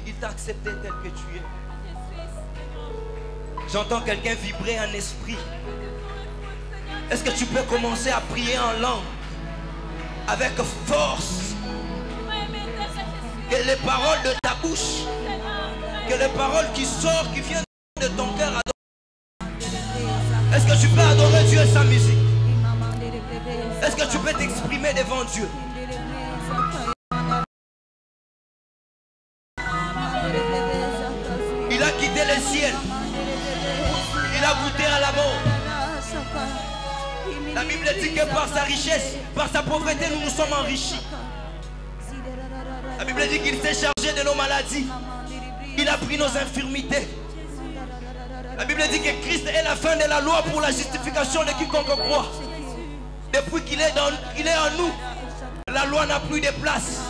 Il t'a accepté tel que tu es. J'entends quelqu'un vibrer en esprit. Est-ce que tu peux commencer à prier en langue avec force? Que les paroles de ta bouche, que les paroles qui sortent, qui viennent de ton cœur. Est-ce que tu peux adorer Dieu sans musique? Est-ce que tu peux t'exprimer devant Dieu? Il a quitté le ciel. Il a goûté à la mort. La Bible dit que par sa richesse, par sa pauvreté, nous nous sommes enrichis. La Bible dit qu'il s'est chargé de nos maladies. Il a pris nos infirmités. La Bible dit que Christ est la fin de la loi pour la justification de quiconque croit. Depuis qu'il est en nous, la loi n'a plus de place.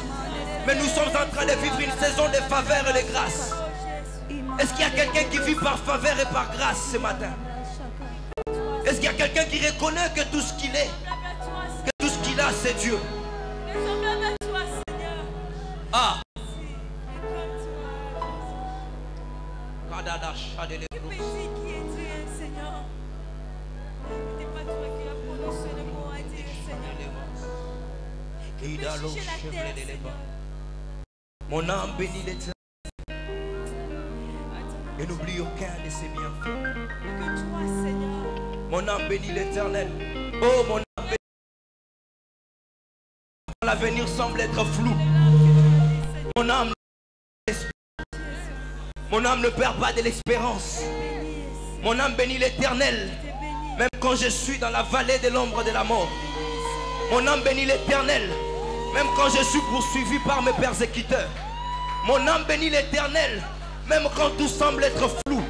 Mais nous sommes en train de vivre une saison de faveur et de grâce. Est-ce qu'il y a quelqu'un qui vit par faveur et par grâce ce matin? Est-ce qu'il y a quelqu'un qui reconnaît que tout ce qu'il est, que tout ce qu'il a, c'est Dieu? Ah! Mon âme bénit l'Éternel et n'oublie aucun de ses bienfaits. Mon âme bénit l'Éternel. Oh, mon âme bénit. L'avenir semble être flou. Mon âme ne perd pas de l'espérance. Mon âme bénit l'Éternel, même quand je suis dans la vallée de l'ombre de la mort. Mon âme bénit l'Éternel, même quand je suis poursuivi par mes persécuteurs. Mon âme bénit l'Éternel, même quand tout semble être flou.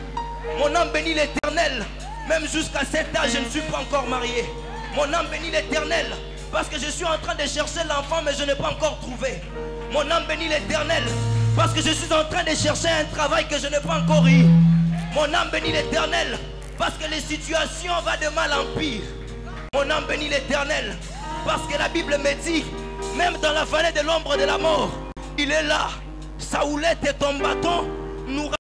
Mon âme bénit l'Éternel, même jusqu'à cet âge je ne suis pas encore marié. Mon âme bénit l'Éternel, parce que je suis en train de chercher l'enfant mais je n'ai pas encore trouvé. Mon âme bénit l'Éternel, parce que je suis en train de chercher un travail que je n'ai pas encore eu. Mon âme bénit l'Éternel, parce que les situations vont de mal en pire. Mon âme bénit l'Éternel, parce que la Bible me dit, même dans la vallée de l'ombre de la mort, il est là. Sa houlette et ton bâton nous rassurent.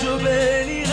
Je bénirai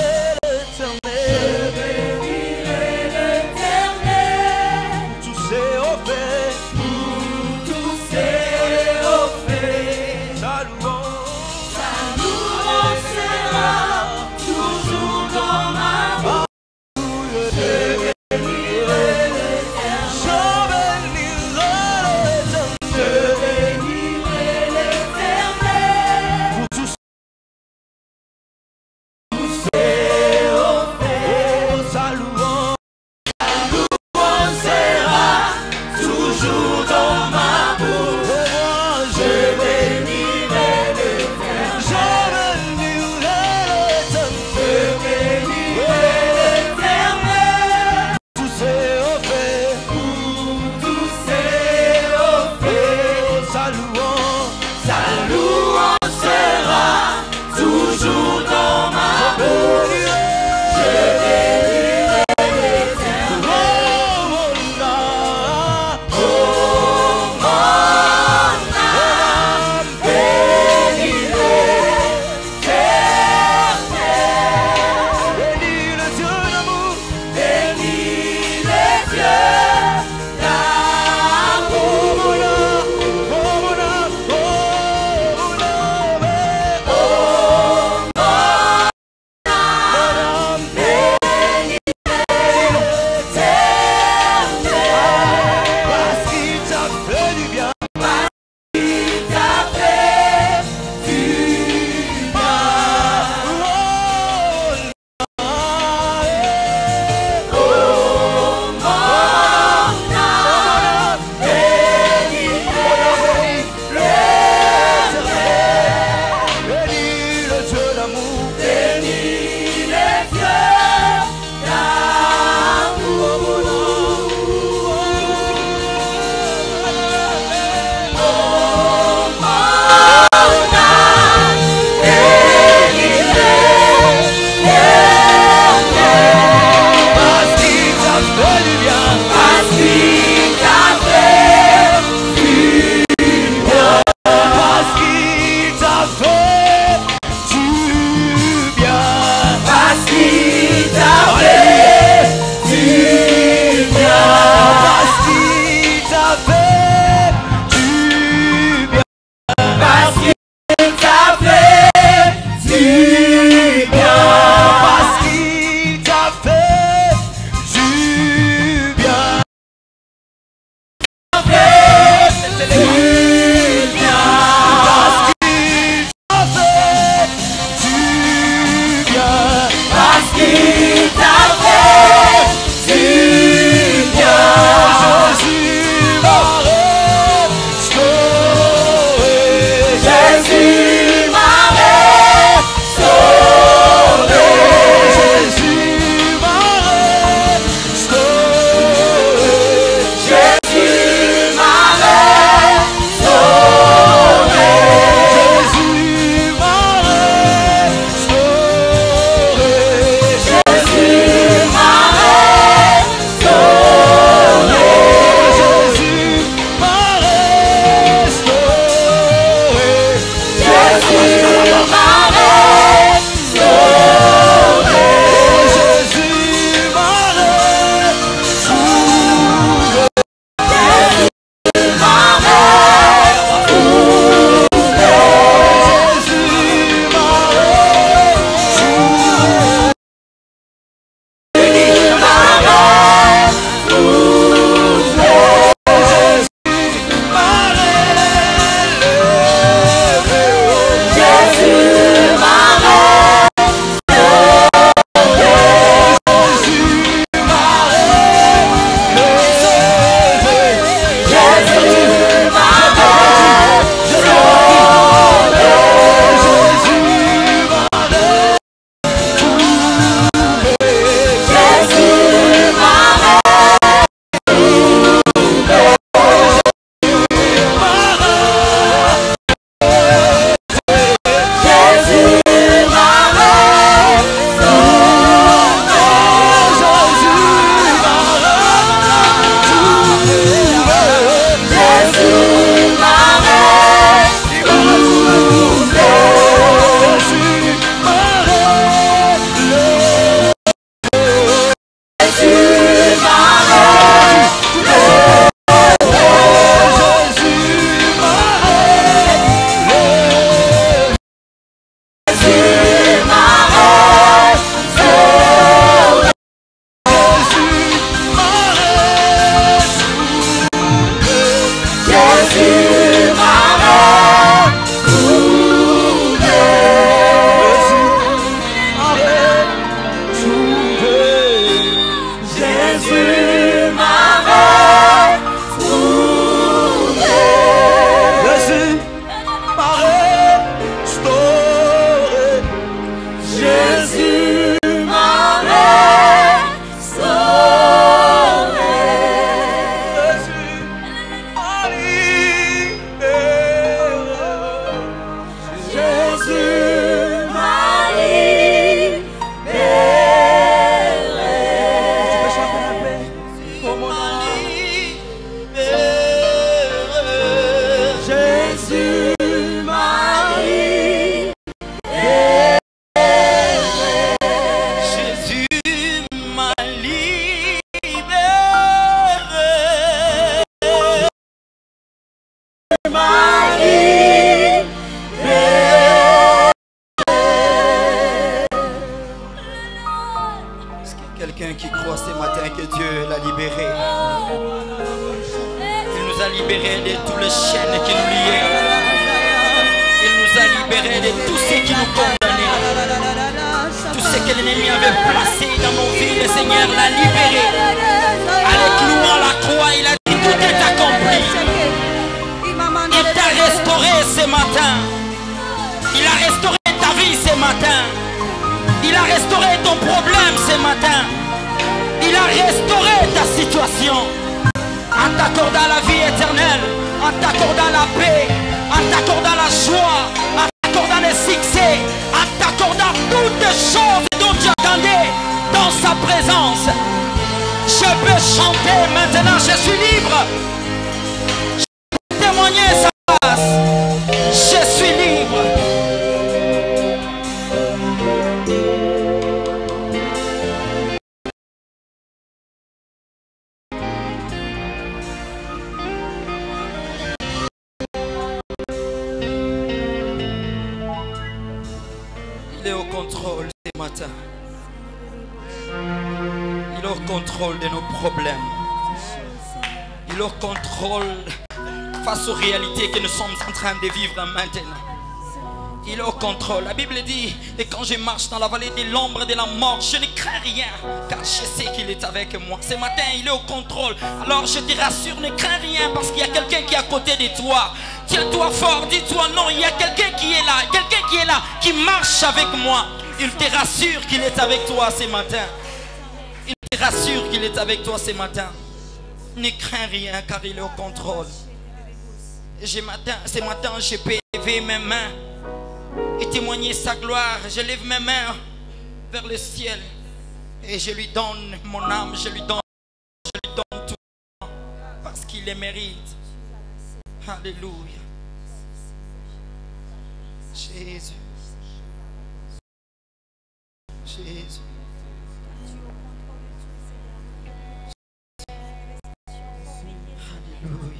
quelqu'un qui croit ce matin que Dieu l'a libéré? Il nous a libérés de toutes les chaînes qui nous liaient. Il nous a libérés de tout ce qui nous condamnait. Tout ce que l'ennemi avait placé dans nos vies, le Seigneur l'a libéré. Avec clouant la croix, il a dit tout est accompli. Il t'a restauré ce matin. Il a restauré ta vie ce matin. Il a restauré ton problème ce matin. Il a restauré ta situation. En t'accordant la vie éternelle, en t'accordant la paix, en t'accordant la joie, en t'accordant le succès, en t'accordant toutes les choses dont tu attendais dans sa présence. Je peux chanter maintenant, je suis libre. Je peux témoigner sa grâce. Je suis libre. Il est au contrôle ce matin. Il est au contrôle de nos problèmes. Il est au contrôle face aux réalités que nous sommes en train de vivre maintenant. Il est au contrôle. La Bible dit, et quand je marche dans la vallée de l'ombre de la mort, je ne crains rien, car je sais qu'il est avec moi. Ce matin, il est au contrôle. Alors je te rassure, ne crains rien, parce qu'il y a quelqu'un qui est à côté de toi. Tiens-toi fort, dis-toi non, il y a quelqu'un qui est là, qui marche avec moi. Il te rassure qu'il est avec toi ce matin. Il te rassure qu'il est avec toi ce matin. Ne crains rien, car il est au contrôle. Et ce matin, je peux lever mes mains et témoigner sa gloire. Je lève mes mains vers le ciel et je lui donne mon âme, je lui donne tout parce qu'il les mérite. Alléluia. Jésus. Jésus. Alléluia.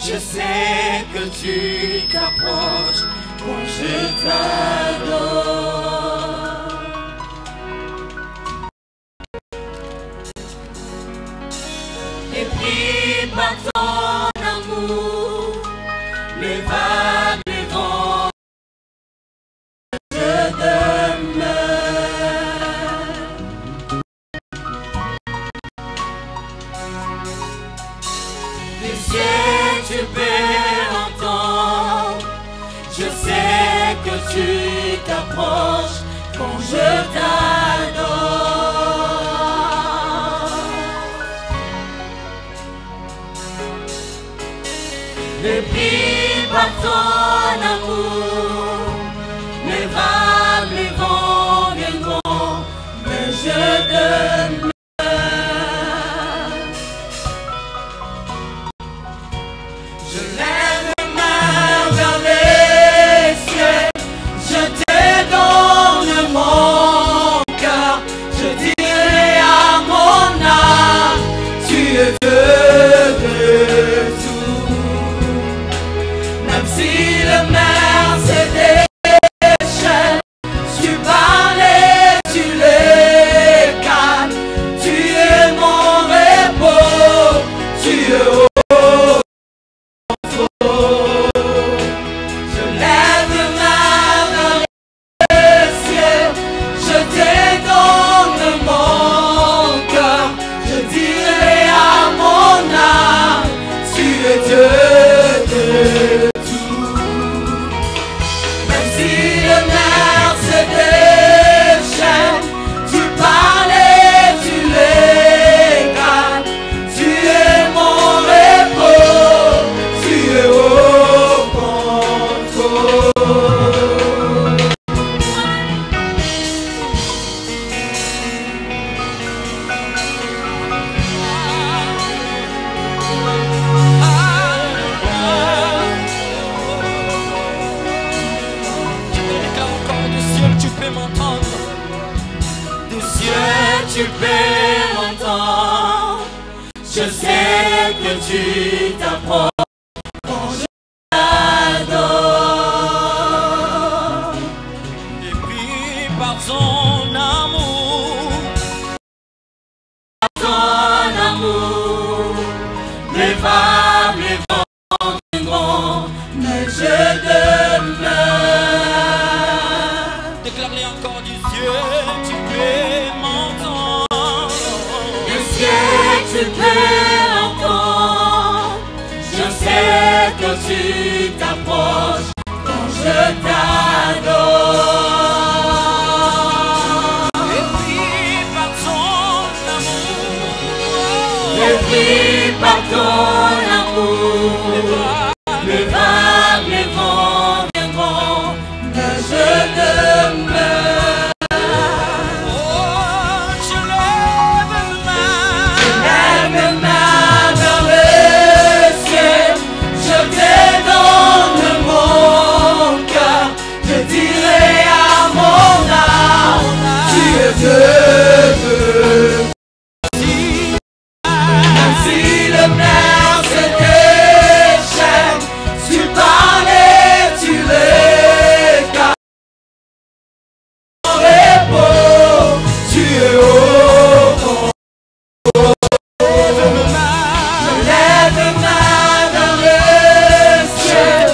Je sais que tu t'approches quand je t'adore. Et pris par ton amour, les vagues, les vents, je demeure. Des cieux tu peux entendre. Je sais que tu t'approches quand je t'adore. Les prix par ton amour, les vagues, les vents viendront, mais je demeure. cieux, tu peux m'entendre. Je sais que tu t'approches quand je t'adore. Et puis par son amour, les vagues, les vents viendront, mais je demeure. déclare-les encore du ciel, tu peux m'entendre. Du ciel, tu peux m'entendre. Je sais que tu t'approches quand je t'adore. Et puis par son amour, Et puis par ton amour, les vagues, les vents viendront, mais je demeure. oh, je lève ma Lève ma main vers le ciel, je te donne mon cœur, je dirai à mon âme, tu es Dieu. Même si le mer se déchaîne, tu parles et tu l'écartes. Mon repos, tu es au fond. Je lève ma main vers le ciel,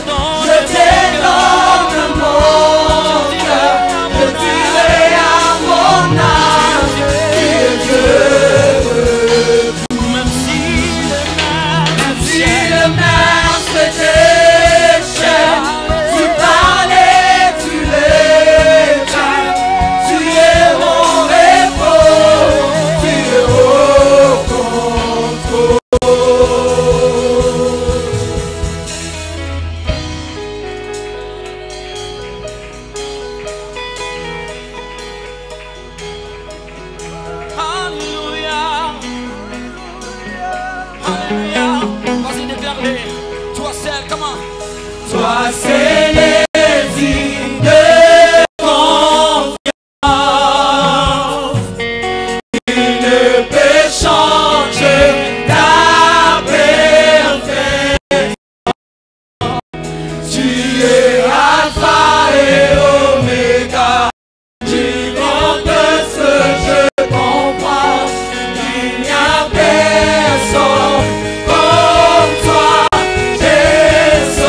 je te donne mon cœur, je dirai à mon âme, tu es Dieu. même si Si le mer se déchaîne, tu parles et tu l'écartes. Tu es mon repos, tu es au contrôle. Alléluia, Alléluia, vas-y déclare-les, toi seul, comment? Toi, c'est les dignes de confiance. Il ne peut changer ta perfection. Tu es Alpha et Oméga. Tu comptes ce que je comprends. Il n'y a personne comme toi. Jésus.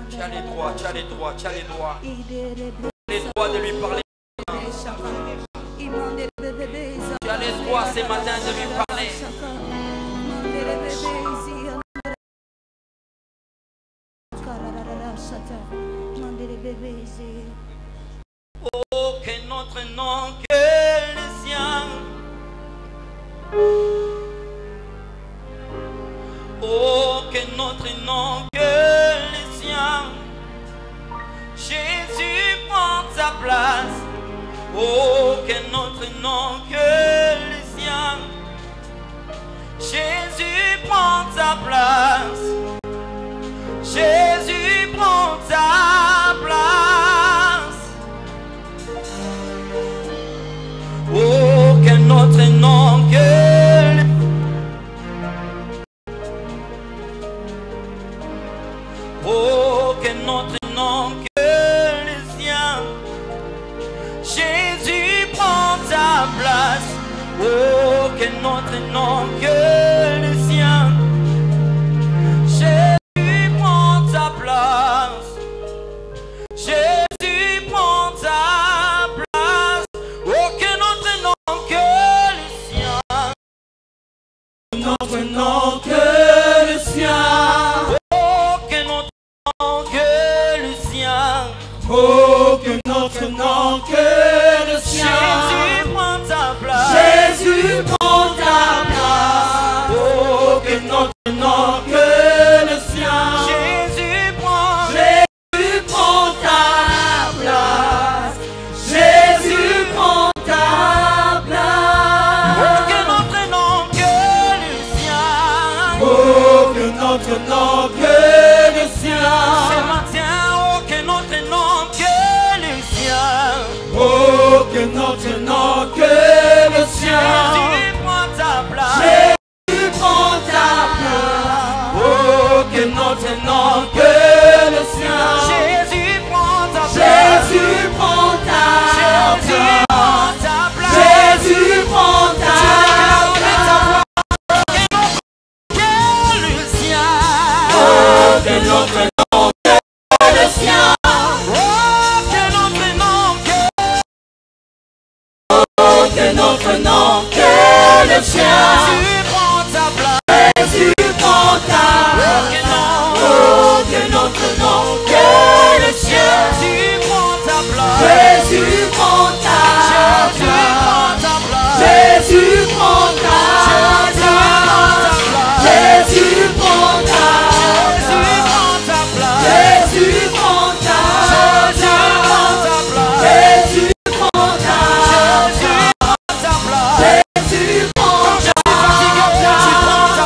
Tu as les droits, tu as les droits, tu as les droits. Les droits de lui parler. Tu as les droits ce matin de lui parler. Oh, que notre nom que le sien. Oh, que notre nom que le sien. Jésus prend sa place. Oh, que notre nom que le sien. Jésus prend sa place. Jésus prend sa place. Oh, que notre nom que le... Oh, que notre nom que le sien. Jésus prend sa place. Oh, que notre nom que le sien. Jésus prend sa place. Jésus prend sa place. Oh, que notre nom que le sien. Notre nom que le sien. Oh, que notre nom que le sien. Oh, que notre nom que le sien. Jésus prend sa place. Jésus prend ta place. Oh, que notre nom que le sien. Jésus prend. Jésus prend ta place. Jésus prend ta place. Oh, que notre nom que le sien. Oh, que notre nom que le sien. Ce matin, oh, que notre nom que le sien. Oh, que notre nom que le sien. Jésus prend ta place. Jésus prend ta place. Oh, que notre nom que le sien. Jésus prend ta place. Jésus prend ta Jésus prend ta place. Jésus prend ta place. Que le sien. Oh, que notre nom que le sien. Oh, que notre nom que. Oh, que notre nom que le sien. Jésus prend ta place. Jésus prend ta place. Oh, que notre nom que le sien. Jésus prend ta place. Jésus prend ta place. Jésus prend ta place. Jésus prend ta place. Jésus prend ta place. Jésus prend ta place. Jésus prend ta place. Jésus prend ta place.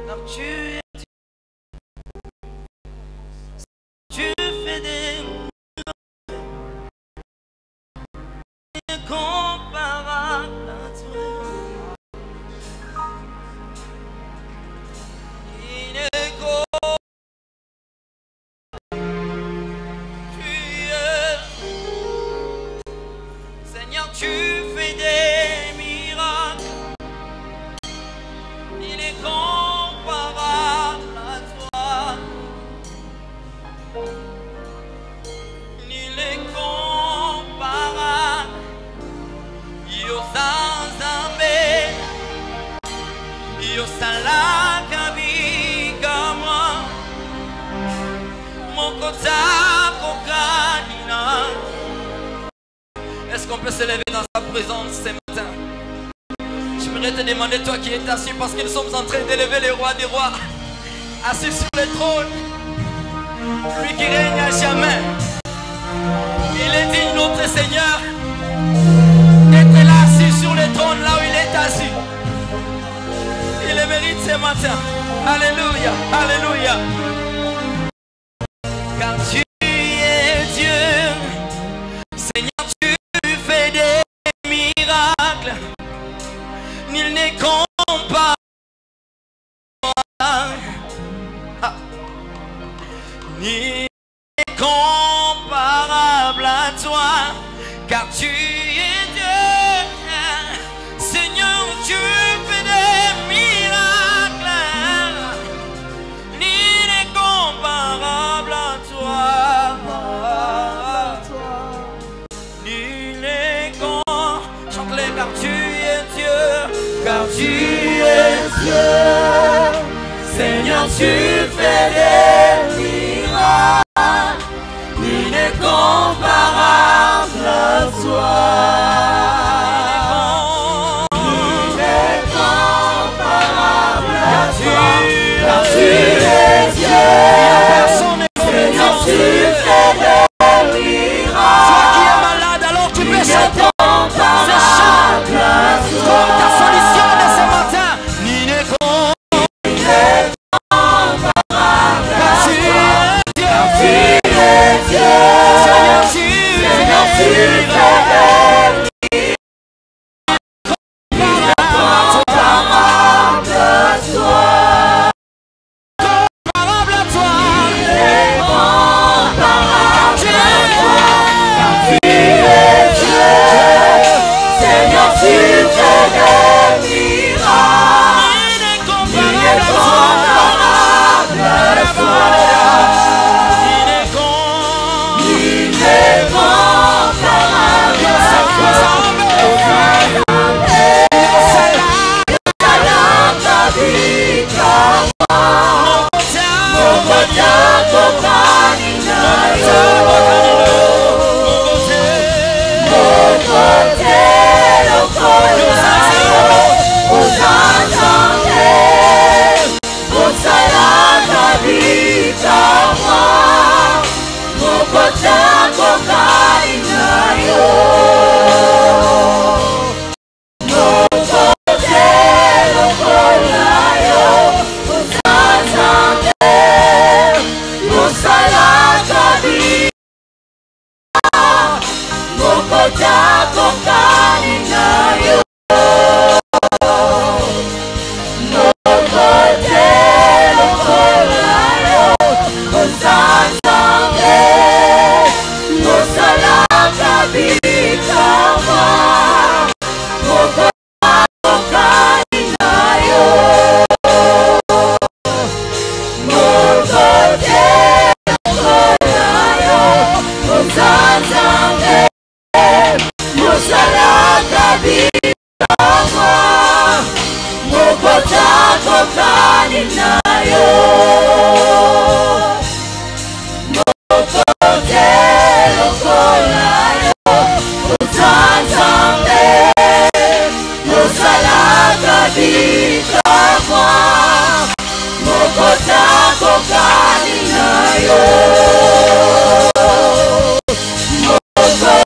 Car tu es Dieu. Tu fais des miracles incomparables à toi. Seigneur, tu fais des miracles, il est comparable à toi. Il est comparable. Io sanzambe, io salakaviga moi, mon kota kokanina. Est-ce qu'on peut se lever dans sa présence ce matin? J'aimerais te demander, toi qui es assis, parce que nous sommes en train d'élever le roi des rois, assis sur le trône, lui qui règne à jamais. Il est digne, notre Seigneur, d'être là assis sur le trône, là où il est assis. Il le mérite ce matin. Alléluia, alléluia. Car tu es Dieu, Seigneur, tu fais des miracles, nul n'est comparable. Nul n'est comparable à toi, car tu es Dieu. Seigneur, tu fais des miracles, nul n'est comparable à toi. Nul n'est comparable. Chante-les, car tu es Dieu, car tu es Dieu. Seigneur, tu fais des miracles, nul n'est comparable à toi. Nul n'est comparable à toi, car tu es Dieu. Seigneur, tu fais des miracles. Toi qui es malade, alors tu peux chanter. C'est chant comme ta solution de ce matin. Nul n'est comparable. Mokota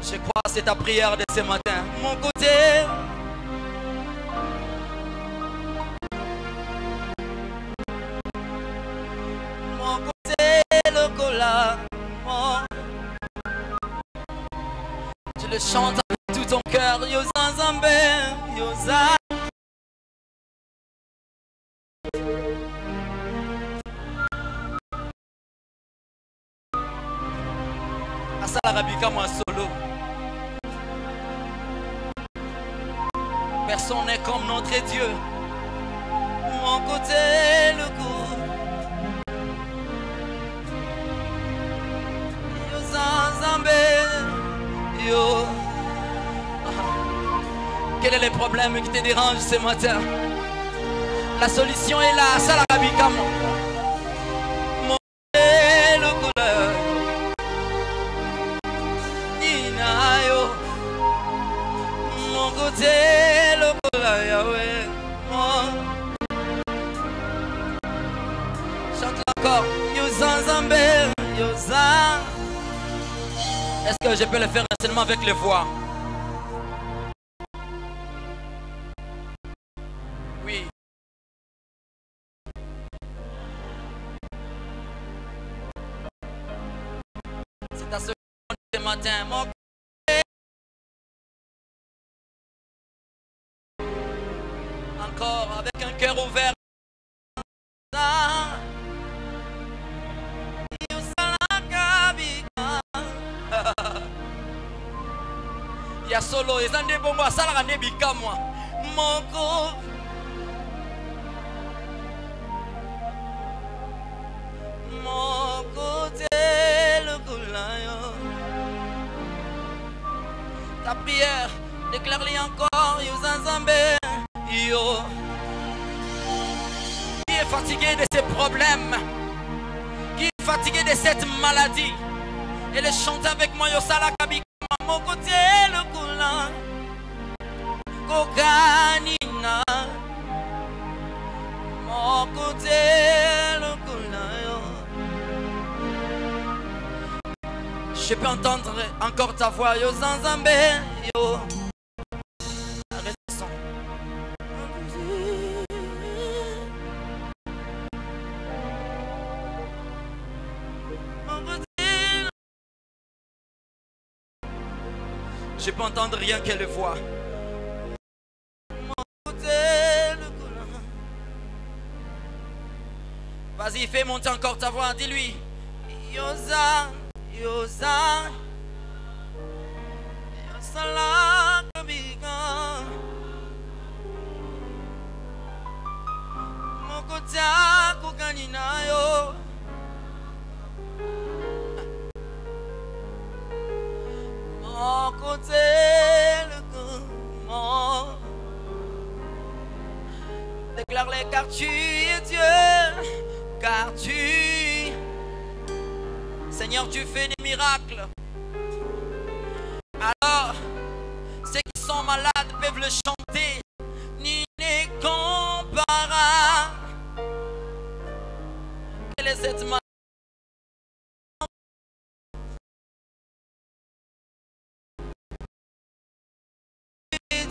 Je crois que c'est ta prière de ce matin. Mon côté. Mon côté, le cola. Tu le chantes avec tout ton cœur. Yosa Zambé, Yosa. Asalarabika moi solo. Personne n'est comme notre Dieu. Mon côté, le coup. Yosa Zambé, yo. Quel est le problème qui te dérange ce matin? La solution est là. Asalarabika moi. Mon côté, le couleur. Mon côté, le cola Yahweh. Chante encore. Yosa Zambé, Yosa. Est-ce que je peux le faire seulement avec les voix? Oui. C'est à ce matin. Mon encore avec un cœur ouvert. Il y a solo et ça n'est pas moi, ça n'a pas moi. Mon corps. Mon côté, le coulayon. Ta prière, déclare-lui encore, Yosa Zambé. Yo. Qui est fatigué de ces problèmes? Qui est fatigué de cette maladie? Et le chante avec moi, Yosala Kabika. Mon côté, le coulant. Kokanina. Mon côté, le coulant. Je peux entendre encore ta voix, Yosa Zambé. Yo. Arrête le son. Je peux entendre rien qu'elle voit. Vas-y, fais monter encore ta voix. Dis-lui. Yosa, Yosa, Yosa la kabiga. Mon côté à kokanina yo. Mon côté, le coup, Déclare-les car tu es Dieu, car tu... Seigneur, tu fais des miracles. Alors, ceux qui sont malades peuvent le chanter. Ni n'est comparable. Quelle est cette maladie?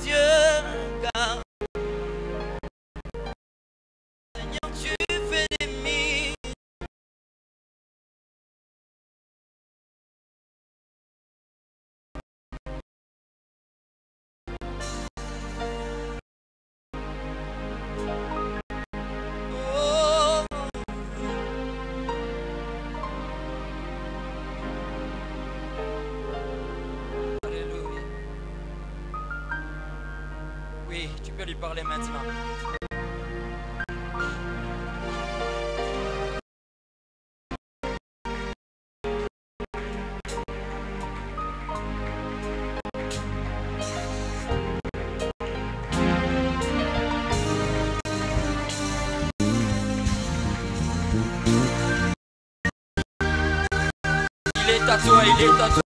Dieu, car Seigneur, tu fais des miracles. Oh. Alléluia. Oui, tu peux lui parler maintenant. Il est à toi, il est à toi.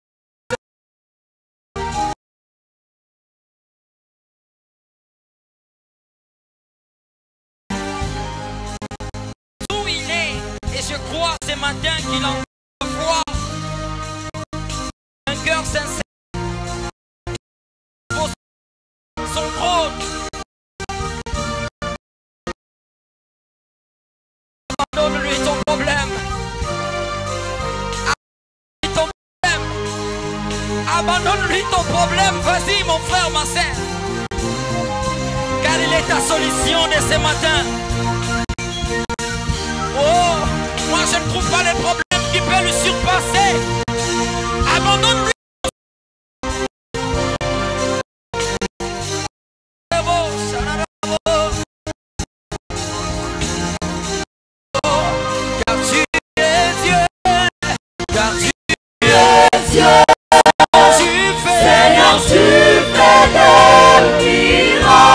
Où il est, et je crois ce matin qu'il envoie un cœur sincère pour son trône. Abandonne-lui ton problème. Abandonne-lui ton problème. Vas-y mon frère, ma sœur. Car il est ta solution de ce matin. Oh, moi je ne trouve pas les problèmes qui peuvent le surpasser. Abandonne-lui. Car tu es Dieu. Car tu es Dieu. Seigneur, tu fais des miracles.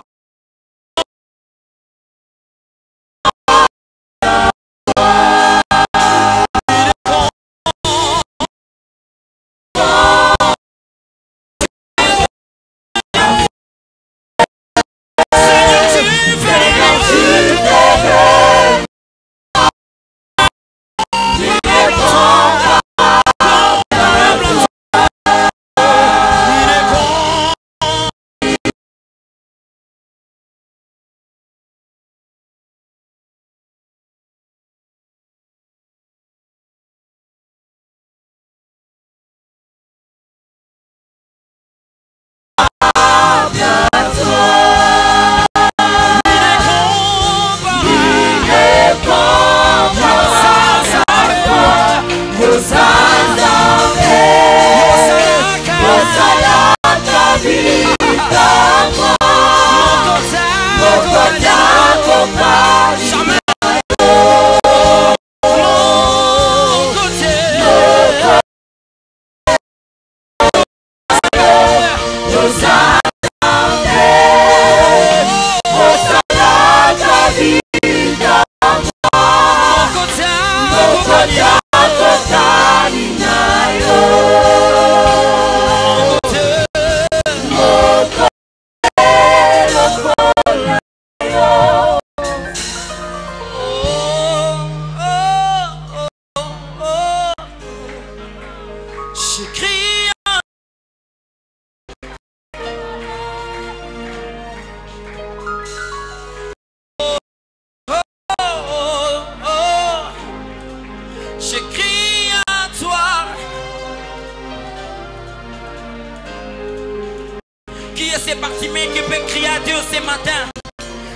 Qui est ce Bartimée qui peut crier à Dieu ce matin?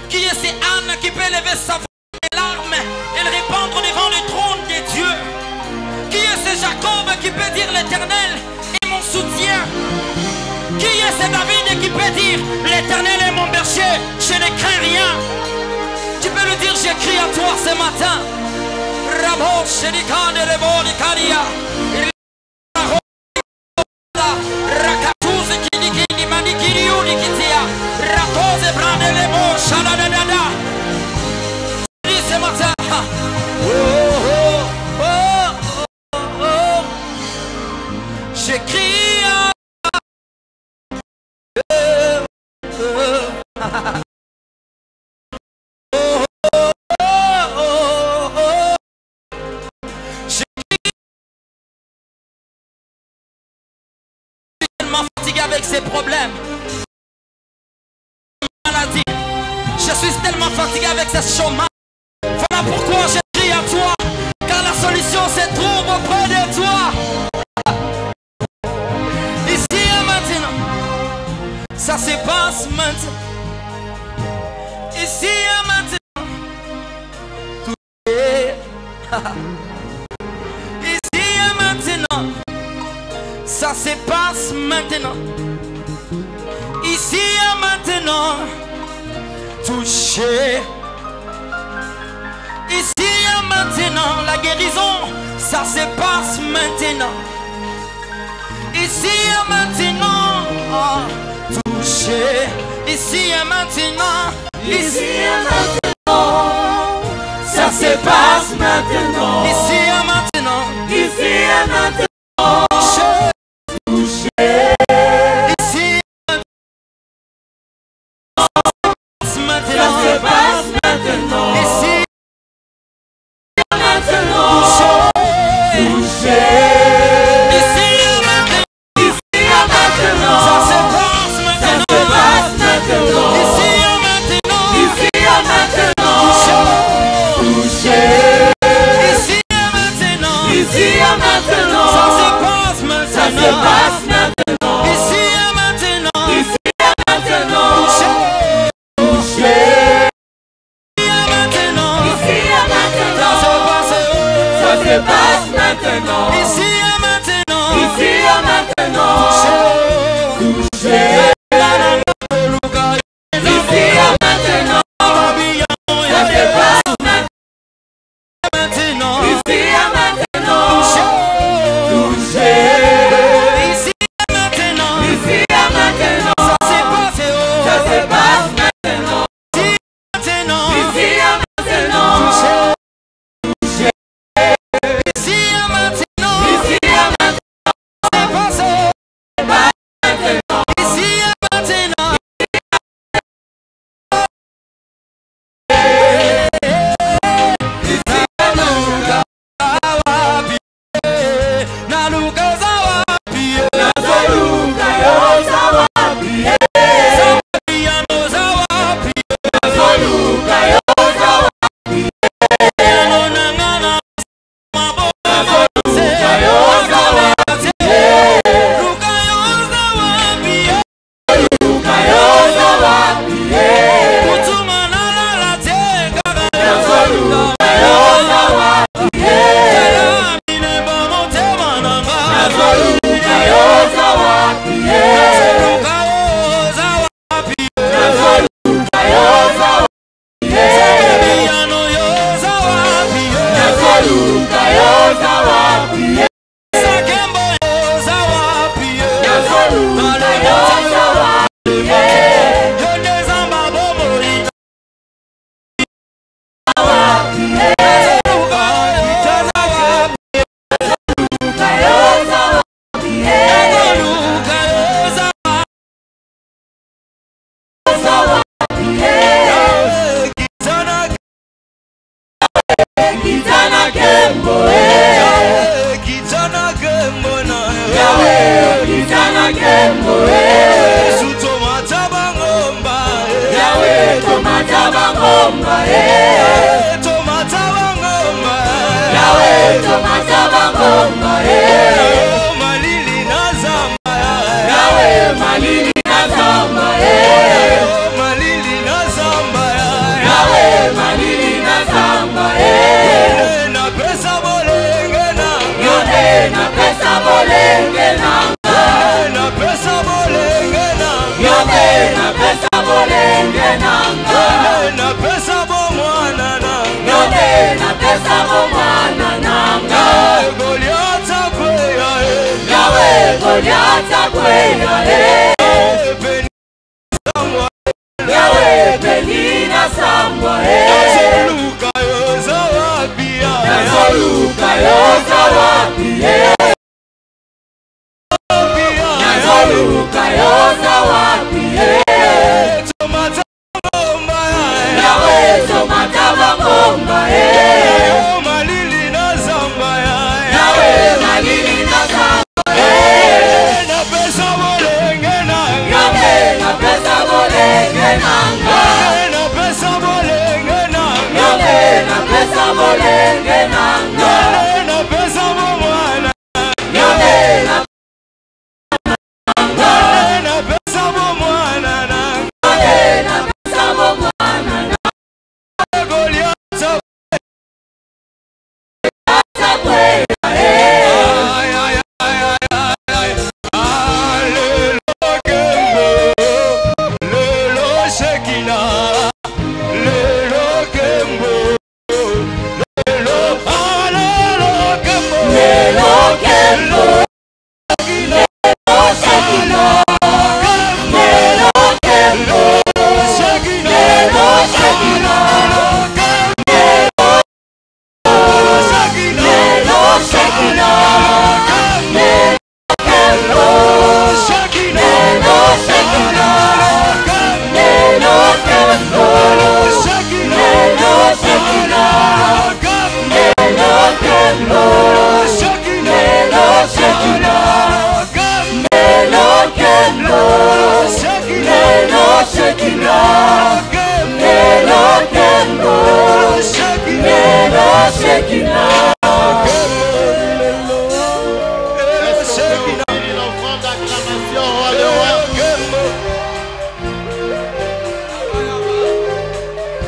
Qui est ce Anne qui peut lever sa voix et larmes et le répandre devant le trône de Dieu? Qui est ce Jacob qui peut dire l'Éternel est mon soutien? Qui est ce David qui peut dire l'Éternel est mon berger, je ne crains rien? Tu peux le dire, j'écris à toi ce matin. Rabo, Shedikan, Rebo, Dikaria. Fatigué avec ses problèmes, maladie. Je suis tellement fatigué avec ce chômage. Voilà pourquoi je crie à toi, car la solution se trouve auprès de toi. Ici et maintenant, ça se passe maintenant. Ici et maintenant, tout est. Ici et maintenant, ça se passe maintenant. Ici et maintenant, touché. Ici et maintenant, la guérison, ça se passe maintenant. Ici et maintenant, touché. Ici et maintenant, Ici et maintenant, ça se passe maintenant. Ici et maintenant, Ici et maintenant, touché. Ici Ça se passe maintenant. Ici Maintenant, touché. Ici Ici et maintenant, ça se passe ça maintenant. se passe maintenant. Ici et maintenant, Ici et maintenant, touché. ici et maintenant, Ici et maintenant, ça se passe ça se maintenant. passe maintenant. Ici et maintenant, Ici et maintenant, touché. ici et maintenant, Ici et maintenant, ça se passe. ça se passe maintenant. Ici et maintenant, Ici et maintenant, touché. Ici et maintenant, ça se passe maintenant. Ici et maintenant, touché. ici et maintenant, Ici et maintenant, ça se passe. ça se passe maintenant. Maintenant, Ici et maintenant, touché. ici et maintenant, Ici et maintenant, ça se passe. maintenant. Ici et maintenant, naluka zawapie, Nazoluka yo zawapie. piano zawapie, Nazoluka yo zawapie. piano nangana mabo, Nazoluka yo zawapie. luka yo zawapie, Nazoluka yo zawapie. kutuma nalala tengaka, Nazoluka yo zawapie. mine bamotema nanga, Nazoluka yo zawapie. luka yo zawapie, Nazoluka yo zawapie. piano yo zawapie, Nazoluka yo zawapie. sakembo yo zawapie, Nazoluka yo zawapie. yonde zamba bomori, Zawapie. luka yo zawapie, Nazoluka yo zawapie. luka yo zawapie, Zawapie. Kijana Kembo, Kijana Kembo na Yawe, kijana Kembo, Sutomata bangomba Yawe, tomata bangomba, Tomata bangomba Yawe, tomata bangomba, Malili na zamba Yawe, malili na zamba, Malili na zamba Yawe, malili na zamba, Na pesa bolenge na Yonde na pesa bolenge nanga, Na pesa bolenge na Yonde na pesa bolenge nanga, Na pesa bomwana na Yonde na pesa bomwana nanga, Goliath kweya Yawe, Goliath kweya, Beni zamba Yawe, Penina sambwa, Luka yo zawapia Nazoluka yo zawapie. nanga napesa bolenge nanga Nzambe napesa bolenge nanga napesa bomwana Nzambe napesa bomwana nanga napesa bomwana Goliath Sabwe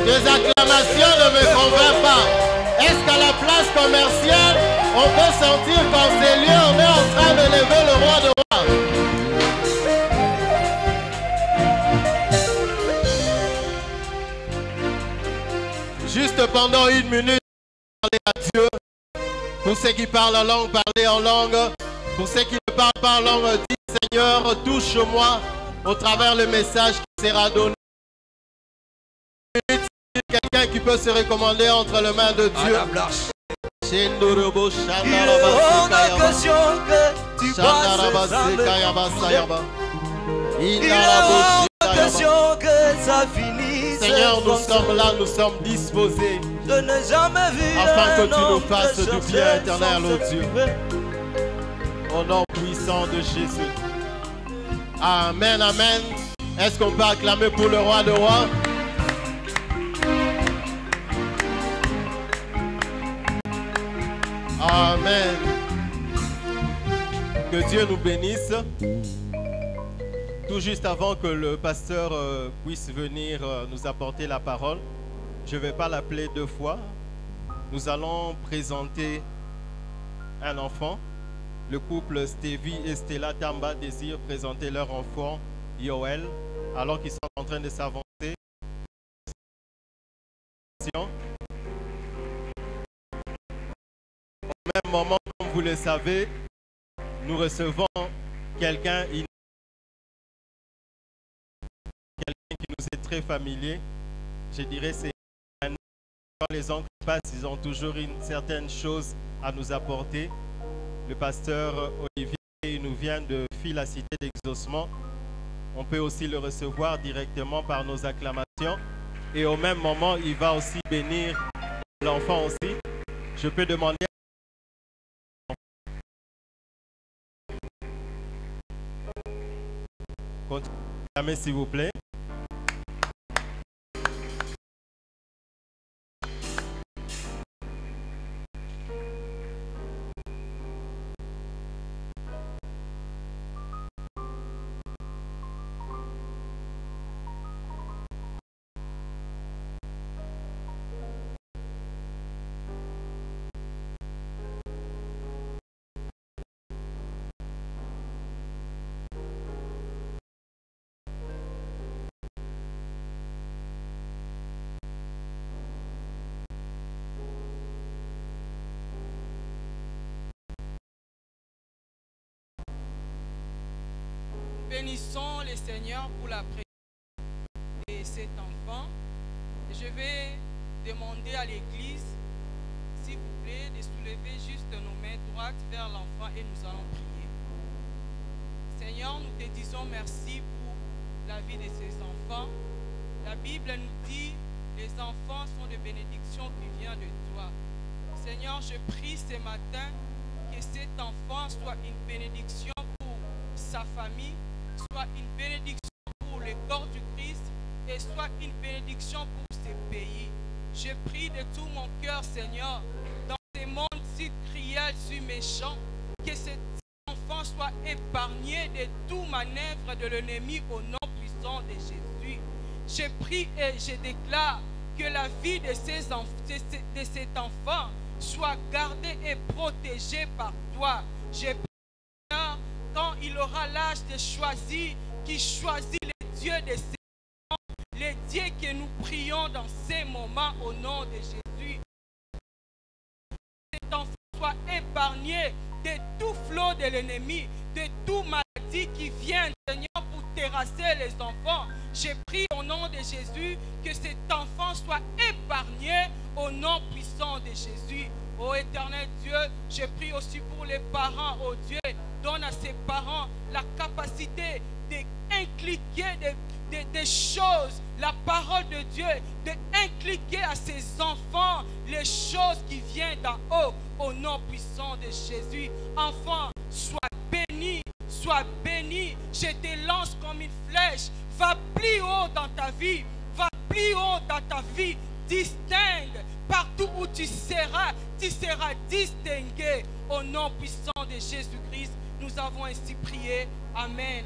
Les acclamations ne me convainquent pas. Est-ce qu'à la place commerciale, on peut sentir qu'en ces lieux, on est en train de lever le roi de rois? Juste pendant 1 minute, parlez à Dieu. Pour ceux qui parlent en langue, parlez en langue. Pour ceux qui ne parlent pas en langue, dites Seigneur, touche-moi au travers le message qui sera donné. Quelqu'un qui peut se recommander entre les mains de Dieu. Il est hors de question que tu passes Il est hors de question que ça finisse. Seigneur, nous sommes là, nous sommes disposés Je n'ai jamais vu afin que un tu nous homme fasses du chercher bien éternel, sans ô Dieu. Au nom puissant de Jésus. Amen, amen. Est-ce qu'on peut acclamer pour le roi de rois? Amen. Que Dieu nous bénisse. Tout juste avant que le pasteur puisse venir nous apporter la parole, je ne vais pas l'appeler 2 fois. Nous allons présenter un enfant. Le couple Stevie et Stella Tamba désirent présenter leur enfant Yoel alors qu'ils sont en train de s'avancer. Au même moment, comme vous le savez, nous recevons quelqu'un qui nous est très familier. Je dirais c'est quand les oncles passent, ils ont toujours une certaine chose à nous apporter. Le pasteur Olivier, il nous vient de la cité d'exaucement. On peut aussi le recevoir directement par nos acclamations. Et au même moment, il va aussi bénir l'enfant aussi. Je peux demander continuez, s'il vous plaît. Bénissons le Seigneur pour la présence de cet enfant. Je vais demander à l'église, s'il vous plaît, de soulever juste nos mains droites vers l'enfant et nous allons prier. Seigneur, nous te disons merci pour la vie de ces enfants. La Bible nous dit, les enfants sont de bénédictions qui viennent de toi. Seigneur, je prie ce matin que cet enfant soit une bénédiction pour sa famille, soit une bénédiction pour le corps du Christ et soit une bénédiction pour ces pays. Je prie de tout mon cœur, Seigneur, dans ces mondes si cruels, si méchants, que cet enfant soit épargné de tout manœuvre de l'ennemi au nom puissant de Jésus. Je prie et je déclare que la vie de cet enfant soit gardée et protégée par toi. Je prie, quand il aura l'âge de choisir, qu'il choisit les dieux de ses enfants, les dieux que nous prions dans ces moments au nom de Jésus. Cet enfant soit épargné de tout flot de l'ennemi, de toute maladie qui vient, Seigneur, pour terrasser les enfants. Je prie au nom de Jésus que cet enfant soit épargné au nom puissant de Jésus. Ô éternel Dieu, je prie aussi pour les parents. Ô Dieu, donne à ces parents la capacité d'inculquer des choses, la parole de Dieu, d'inculquer à ses enfants les choses qui viennent d'en haut, au nom puissant de Jésus. Enfant, sois béni, sois béni. Je te lance comme une flèche. Va plus haut dans ta vie, va plus haut dans ta vie. Distingue partout où tu seras distingué. Au nom puissant de Jésus-Christ, nous avons ainsi prié. Amen.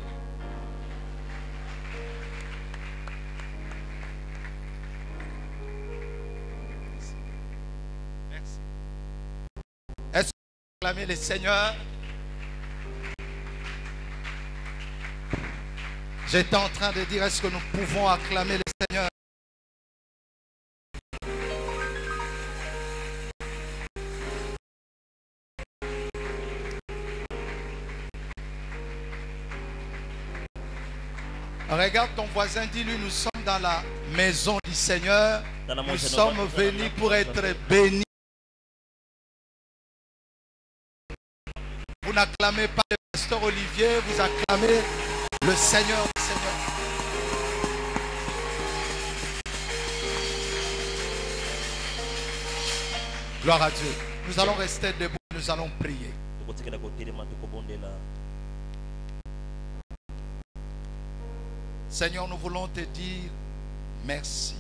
Merci. Est-ce que vous acclamez le Seigneur? J'étais en train de dire, est-ce que nous pouvons acclamer le Seigneur? Regarde ton voisin, dis-lui, nous sommes dans la maison du Seigneur. Nous sommes venus pour être bénis. Vous n'acclamez pas le pasteur Olivier, vous acclamez le Seigneur, le Seigneur. Gloire à Dieu. Nous allons rester debout, nous allons prier. Seigneur, nous voulons te dire merci.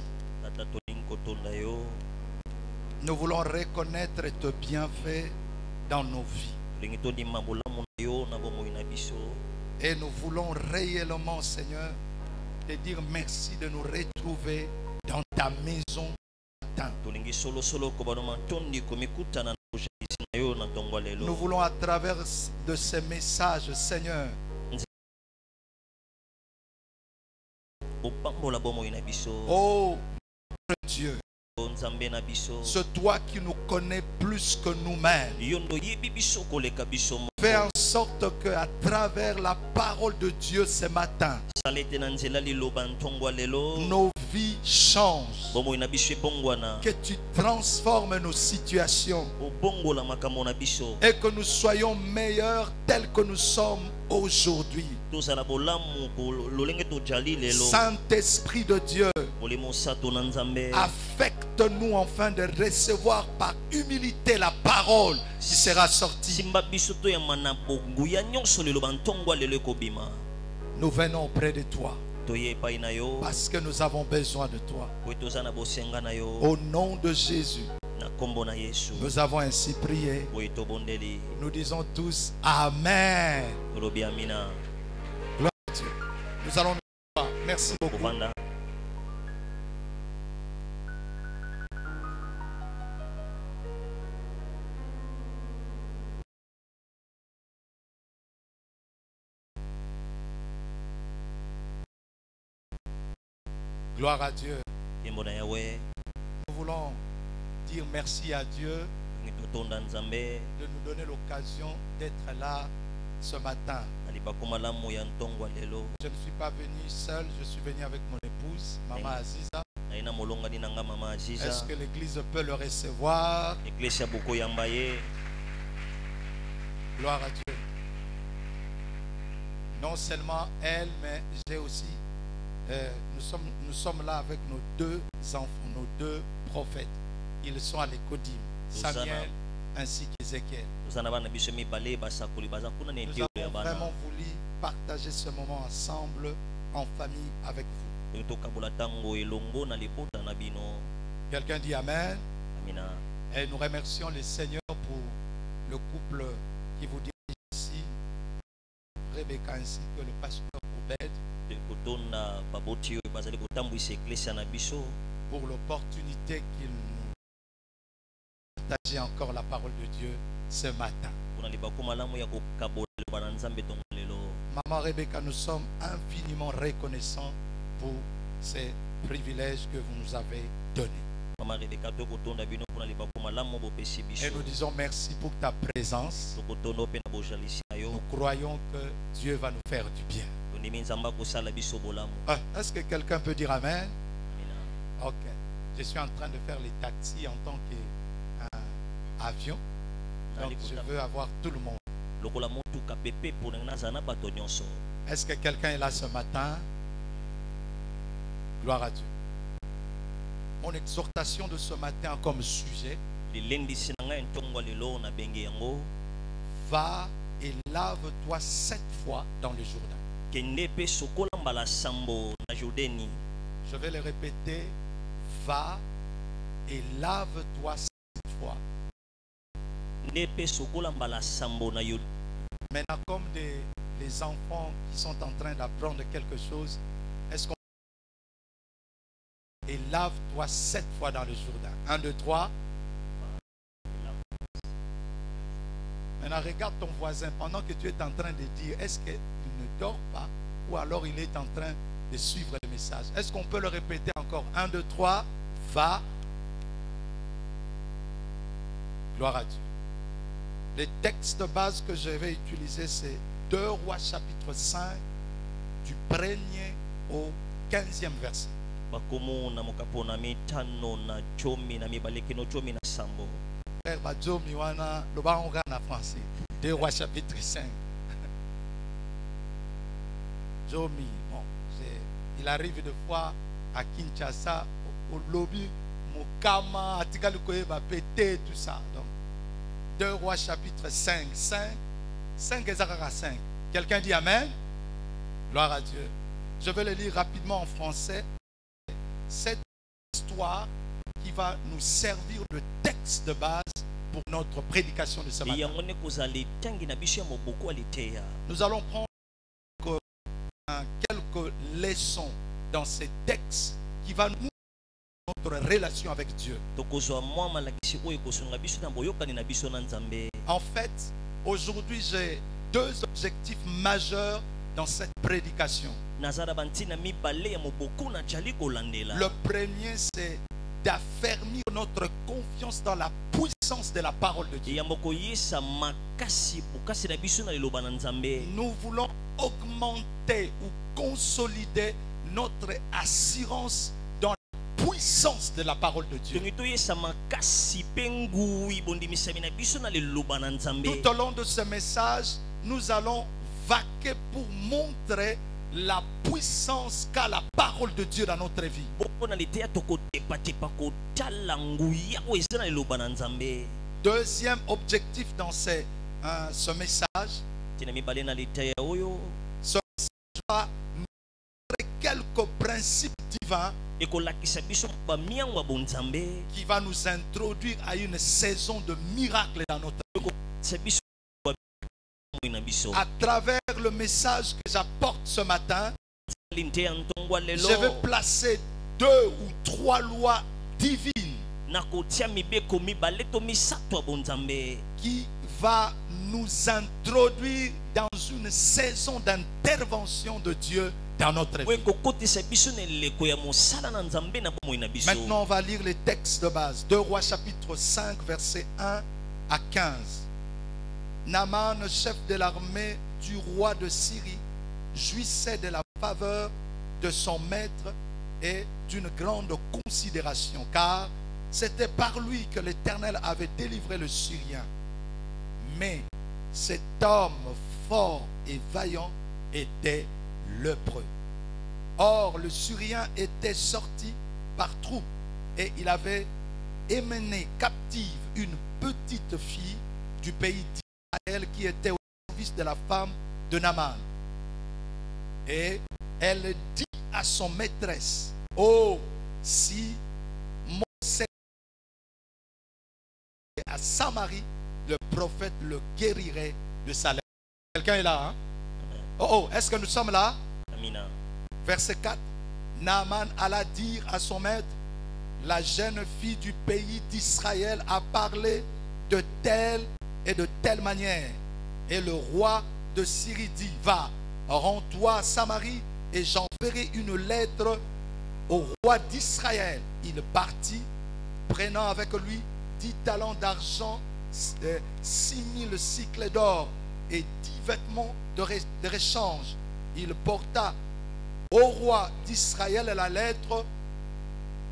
Nous voulons reconnaître tes bienfaits dans nos vies. Et nous voulons réellement, Seigneur, te dire merci de nous retrouver dans ta maison ce matin. Nous voulons à travers de ces messages, Seigneur, oh Dieu, c'est toi qui nous connais plus que nous-mêmes. Fais en sorte que à travers la parole de Dieu ce matin, nos vies changent. Que tu transformes nos situations et que nous soyons meilleurs tels que nous sommes aujourd'hui. Saint-Esprit de Dieu, affecte-nous afin de recevoir par humilité la parole qui sera sortie. Nous venons auprès de toi parce que nous avons besoin de toi. Au nom de Jésus, nous avons ainsi prié. Nous disons tous Amen. Gloire à Dieu. Nous allons nous voir. Merci beaucoup. Gloire à Dieu. Nous voulons dire merci à Dieu de nous donner l'occasion d'être là ce matin. Je ne suis pas venu seul, je suis venu avec mon épouse, Maman Aziza. Est-ce que l'église peut le recevoir? Gloire à Dieu. Non seulement elle, mais j'ai aussi nous sommes là avec nos deux enfants, nos deux prophètes. Ils sont à l'Écodim, Samuel ainsi qu'Ézéchiel. Nous avons vraiment voulu partager ce moment ensemble, en famille avec vous. Quelqu'un dit Amen. Et nous remercions le Seigneur pour le couple qui vous dirige ici, Rebecca ainsi que le pasteur Obed, pour l'opportunité qu'il nous partage encore la parole de Dieu ce matin. Maman Rebecca, nous sommes infiniment reconnaissants pour ces privilèges que vous nous avez donnés. Et nous disons merci pour ta présence. Nous croyons que Dieu va nous faire du bien. Est-ce que quelqu'un peut dire Amen? Ok. Je suis en train de faire les taxis en tant qu'avion. Donc je veux avoir tout le monde. Est-ce que quelqu'un est là ce matin? Gloire à Dieu. Mon exhortation de ce matin a comme sujet: va et lave-toi 7 fois dans le Jourdain. Je vais le répéter: va et lave-toi 7 fois. Maintenant, comme les enfants qui sont en train d'apprendre quelque chose, est-ce qu'on et lave-toi 7 fois dans le Jourdain? 1, 2, 3. Maintenant, regarde ton voisin pendant que tu es en train de dire, est-ce qu'il ne dort pas ou alors il est en train de suivre le message? Est-ce qu'on peut le répéter encore? 1, 2, 3. Va. Gloire à Dieu. Le texte de base que je vais utiliser, c'est 2 Rois chapitre 5, du 1er au 15e verset. Frère Badjomi wana loba on en français. 2 Rois chapitre 5. Jomi, bon, il arrive de fois à Kinshasa au lobby Mokama, Atigalukoye va péter tout ça. Donc 2 Rois chapitre 5, 5 et 5. Quelqu'un dit Amen? Gloire à Dieu. Je vais le lire rapidement en français. Cette histoire qui va nous servir de texte de base pour notre prédication de ce matin. Nous allons prendre quelques leçons dans ces textes qui vont nous montrer notre relation avec Dieu. En fait, aujourd'hui, j'ai 2 objectifs majeurs dans cette prédication. Le premier, c'est d'affermir notre confiance dans la puissance de la parole de Dieu. Nous voulons augmenter ou consolider notre assurance dans la puissance de la parole de Dieu. Tout au long de ce message, nous allons vaquer pour montrer la puissance qu'a la parole de Dieu dans notre vie. Deuxième objectif dans ce message, ce message va nous montrer quelques principes divins qui va nous introduire à une saison de miracles dans notre vie. À travers le message que j'apporte ce matin, je vais placer 2 ou 3 lois divines qui va nous introduire dans une saison d'intervention de Dieu dans notre vie. Maintenant, on va lire les textes de base. 2 Rois chapitre 5, versets 1 à 15. Naaman, chef de l'armée du roi de Syrie, jouissait de la faveur de son maître et d'une grande considération, car c'était par lui que l'Éternel avait délivré le Syrien. Mais cet homme fort et vaillant était lépreux. Or, le Syrien était sorti par troupes et il avait emmené captive une petite fille du pays d'Israël qui était au service de la femme de Naaman. Et elle dit à son maîtresse, oh, si mon Seigneur est à Samarie, le prophète le guérirait de sa lèpre. Quelqu'un est là, hein? Oh, est-ce que nous sommes là? Amina. Verset 4. Naaman alla dire à son maître, la jeune fille du pays d'Israël a parlé de telle et de telle manière. Et le roi de Syrie dit, va, rends-toi à Samarie et j'enverrai une lettre au roi d'Israël. Il partit, prenant avec lui 10 talents d'argent, 6000 cycles d'or et 10 vêtements de réchange. Il porta au roi d'Israël la lettre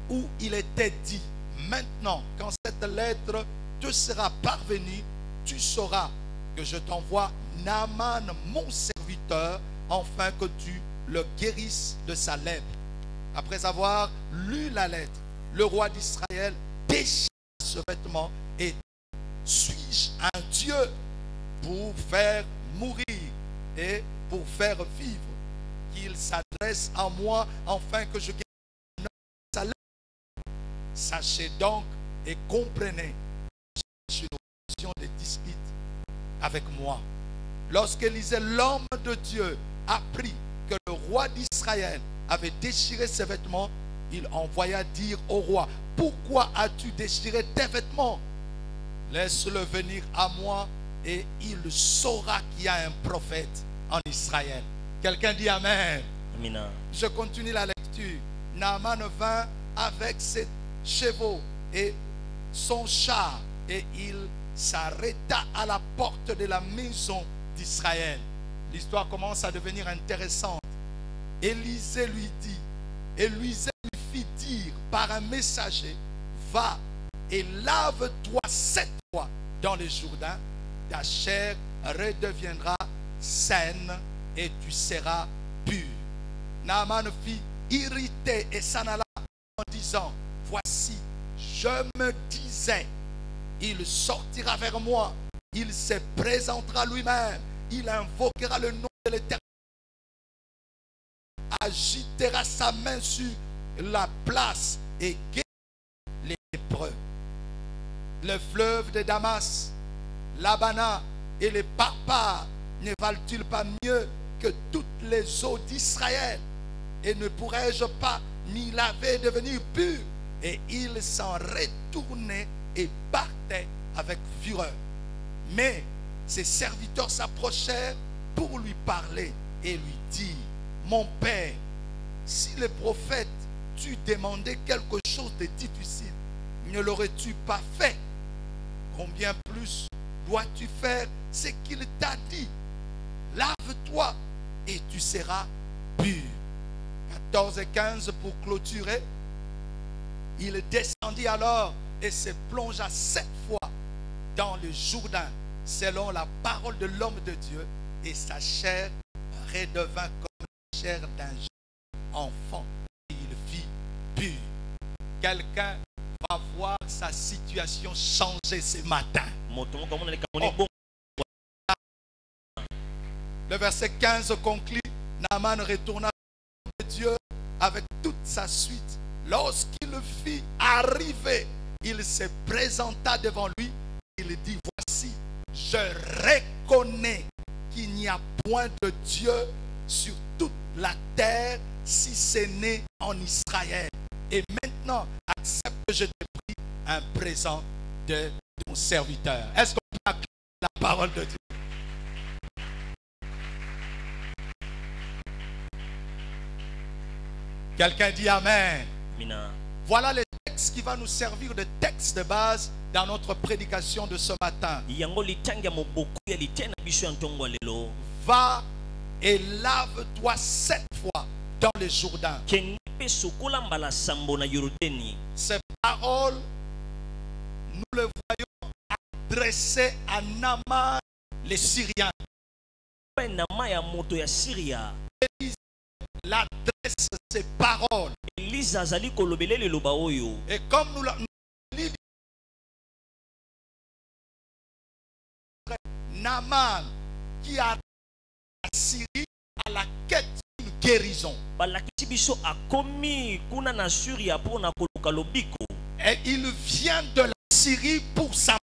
où il était dit, maintenant, quand cette lettre te sera parvenue, tu sauras que je t'envoie Naaman, mon serviteur, afin que tu le guérisses de sa lèpre. Après avoir lu la lettre, le roi d'Israël déchira ce vêtement et dit, suis-je un Dieu pour faire mourir et pour faire vivre, qu'il s'adresse à moi afin que je guérisse sa lèpre? Sachez donc et comprenez, j'ai une occasion de dispute avec moi. Lorsqu'Élisée, l'homme de Dieu, apprit que le roi d'Israël avait déchiré ses vêtements, il envoya dire au roi, pourquoi as-tu déchiré tes vêtements? Laisse-le venir à moi et il saura qu'il y a un prophète en Israël. Quelqu'un dit Amen. Amina. Je continue la lecture. Naaman vint avec ses chevaux et son char et il s'arrêta à la porte de la maison d'Israël. L'histoire commence à devenir intéressante. Élisée lui dit, Élisée lui fit dire par un messager, va et lave-toi 7 fois dans le Jourdain, ta chair redeviendra saine et tu seras pur. Naaman fut irrité et s'en alla en disant, voici, je me disais, il sortira vers moi, il se présentera lui-même, il invoquera le nom de l'Éternel, agitera sa main sur la place et guérira les lépreux. Le fleuve de Damas, l'Abana et les Parpars ne valent-ils pas mieux que toutes les eaux d'Israël? Et ne pourrais-je pas m'y laver et devenir pur? Et il s'en retournait et partait avec fureur. Mais ses serviteurs s'approchèrent pour lui parler et lui dire, mon père, si le prophète t'eût demandé quelque chose de difficile, ne l'aurais-tu pas fait? Combien plus dois-tu faire ce qu'il t'a dit? Lave-toi et tu seras pur. 14 et 15 pour clôturer. Il descendit alors et se plongea 7 fois dans le Jourdain, selon la parole de l'homme de Dieu, et sa chair redevint comme la chair d'un jeune enfant, et il fit pur. Quelqu'un va voir sa situation changer ce matin. Oh. Le verset 15 conclut, Naaman retourna à Dieu avec toute sa suite. Lorsqu'il fit arriver, il se présenta devant lui. Il dit, voici, je reconnais qu'il n'y a point de Dieu sur toute la terre si ce n'est en Israël. Et maintenant, accepte que je t'ai pris un présent de ton serviteur. Est-ce qu'on peut acclamer la parole de Dieu? Quelqu'un dit Amen. Mina. Voilà les textes qui vont nous servir de texte de base dans notre prédication de ce matin. Va et lave-toi 7 fois dans le Jourdain. Ces paroles, nous les voyons adressées à Naaman, les Syriens. L'adresse ces paroles. Et comme nous lisons Naaman qui a la Syrie à la quête d'une guérison. Et il vient de la Syrie pour sa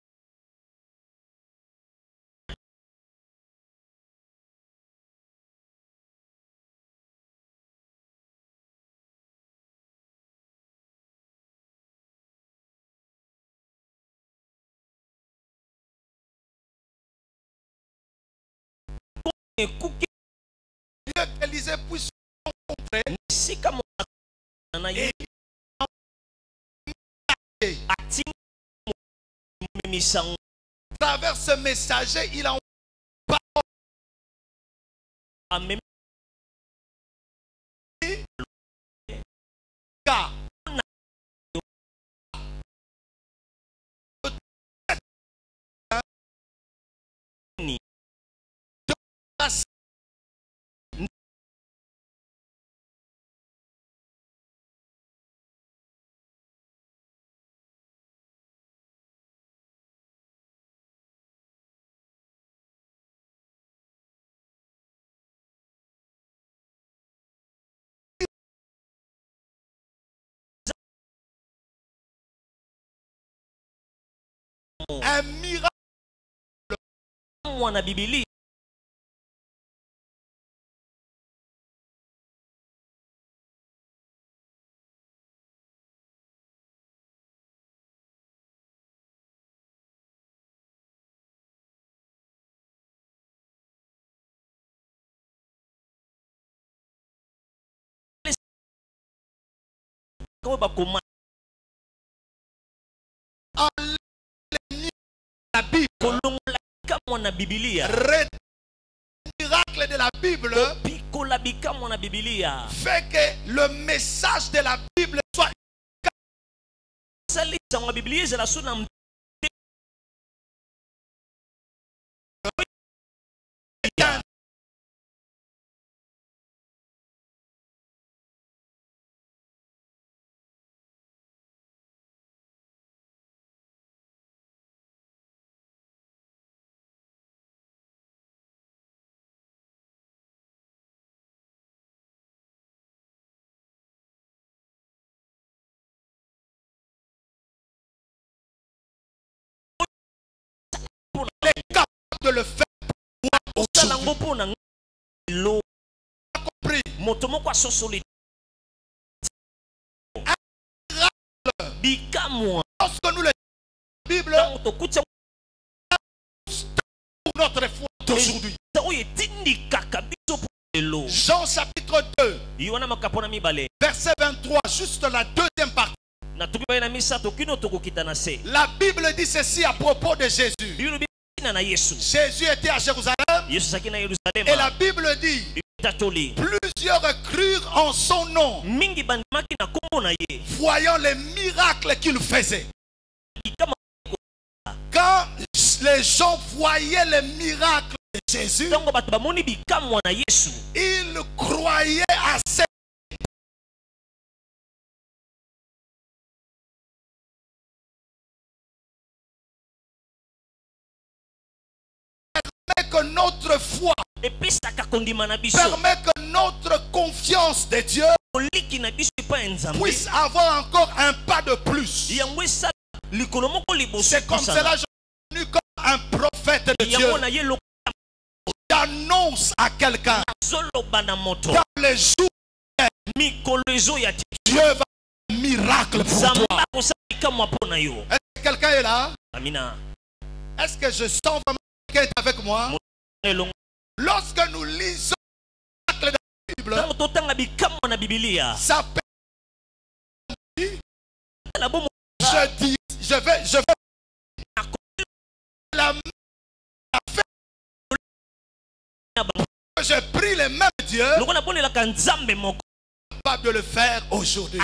Élisée puisse rencontrer et à travers ce messager, il a un miracle. Mwana Biblia ko ba kuma La Bible, le miracle de la Bible fait que le message de la Bible soit de le faire pour aujourd'hui. Lorsque nous le Bible pour notre foi d'aujourd'hui. Jean chapitre 2 verset 23, juste la deuxième partie. La Bible dit ceci à propos de Jésus. Jésus était à Jérusalem et la Bible dit plusieurs crurent en son nom voyant les miracles qu'il faisait. Quand les gens voyaient les miracles de Jésus, ils croyaient à ces que notre foi permet que notre confiance de Dieu puisse avoir encore un pas de plus. C'est comme cela que je suis venu comme un prophète de Dieu. J'annonce à quelqu'un dans les jours Dieu va faire un miracle pour toi. Est-ce que quelqu'un est là? Est-ce que je sens vraiment quelqu'un est avec moi? Lorsque nous lisons le miracle de la Bible, ça peut je vais la je prie les mêmes Dieu capable de le faire aujourd'hui.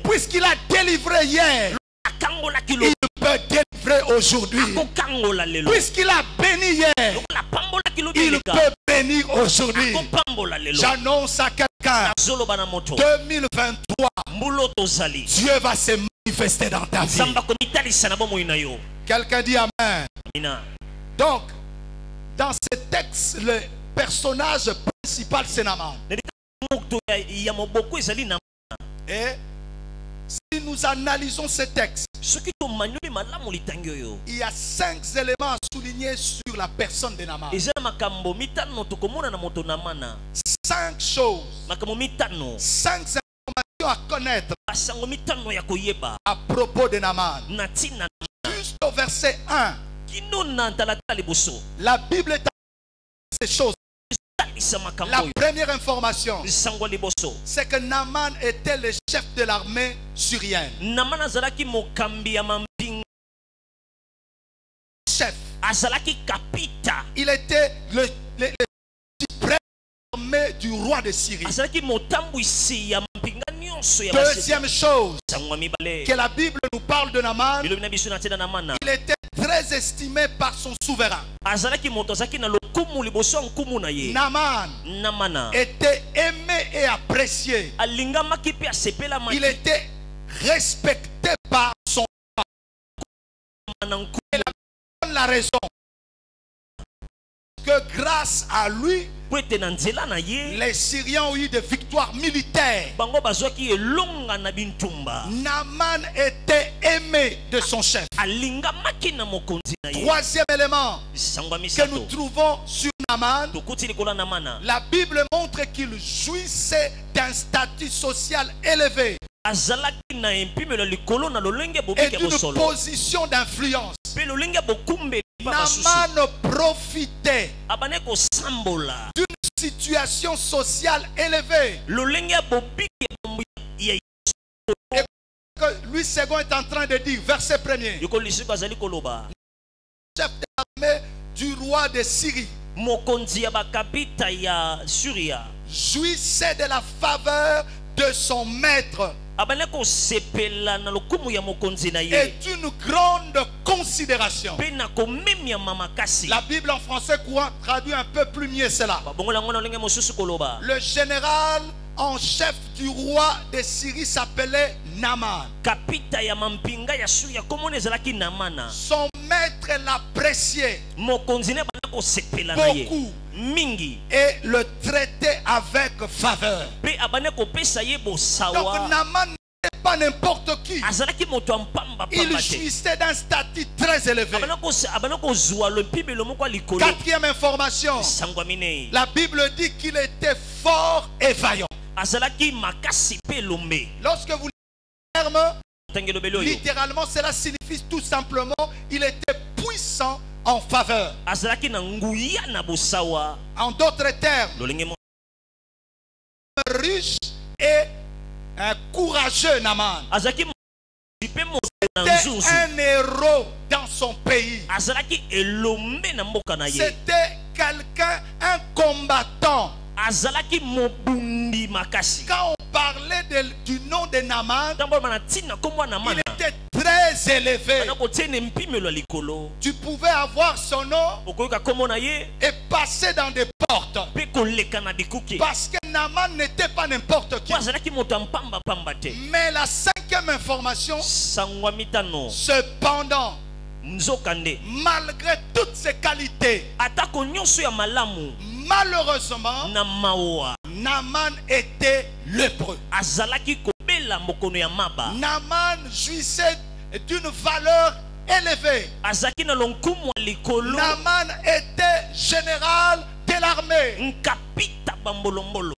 Puisqu'il a délivré hier, il peut peut délivrer aujourd'hui. Puisqu'il a béni hier, il peut bénir aujourd'hui. J'annonce à quelqu'un, 2023, Dieu va se manifester dans ta vie. Quelqu'un dit Amen. Donc, dans ce texte, le personnage principal c'est Naaman. Et si nous analysons ce texte, il y a 5 éléments à souligner sur la personne de Naaman. 5 choses, 5 informations à connaître à propos de Naaman. Juste au verset 1, la Bible est à ces choses. La première information, c'est que Naaman était le chef de l'armée syrienne. Chef. Il était le suprême armée du roi de Syrie. Deuxième chose, que la Bible nous parle de Naaman, il était très estimé par son souverain. Naaman était aimé et apprécié. Il était respecté par son roi. Et la raison que grâce à lui, les Syriens ont eu des victoires militaires. Naaman était aimé de son chef. Troisième élément que nous trouvons sur Naaman, la Bible montre qu'il jouissait d'un statut social élevé et d'une position d'influence. Naaman profitait d'une situation sociale élevée. Et que Louis II est en train de dire, verset 1er, chef d'armée du roi de Syrie jouissait de la faveur de son maître et d'une grande considération. La Bible en français courant traduit un peu plus mieux cela. Le général en chef du roi de Syrie s'appelait Naaman. Son maître l'appréciait beaucoup et le traitait avec faveur. Donc Naaman n'était pas n'importe qui. Il jouissait d'un statut très élevé. Quatrième information, la Bible dit qu'il était fort et vaillant. Lorsque vous lisez le terme, littéralement cela signifie tout simplement il était puissant en faveur. En d'autres termes, riche et courageux Naaman. C'était un héros dans son pays. C'était quelqu'un, un combattant. Quand on parlait du nom de Naaman, il était très élevé. Tu pouvais avoir son nom et passer dans des portes. Parce que Naaman n'était pas n'importe qui. Mais la cinquième information, cependant, malgré toutes ses qualités, malheureusement, Naaman était lépreux. Naaman jouissait d'une valeur élevée. Naaman était général de l'armée. Naaman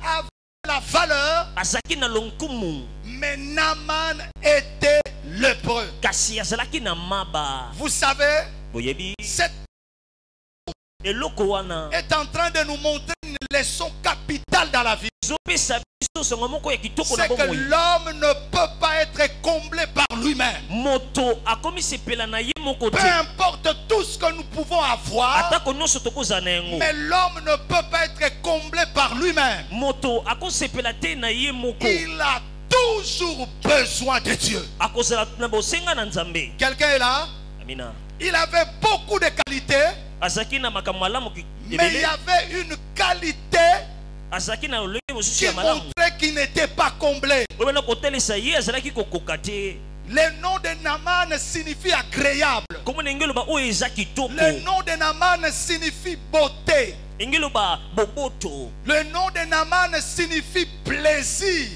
avait la valeur, mais Naaman était lépreux. Vous savez, cette est en train de nous montrer une leçon capitale dans la vie. C'est que l'homme ne peut pas être comblé par lui-même. Peu importe tout ce que nous pouvons avoir, mais l'homme ne peut pas être comblé par lui-même. Il a toujours besoin de Dieu. Quelqu'un est là? Il avait beaucoup de qualités, mais il y avait une qualité qui montrait qu'il n'était pas comblé. Le nom de Naaman signifie agréable. Le nom de Naaman signifie beauté. Le nom de Naaman signifie plaisir.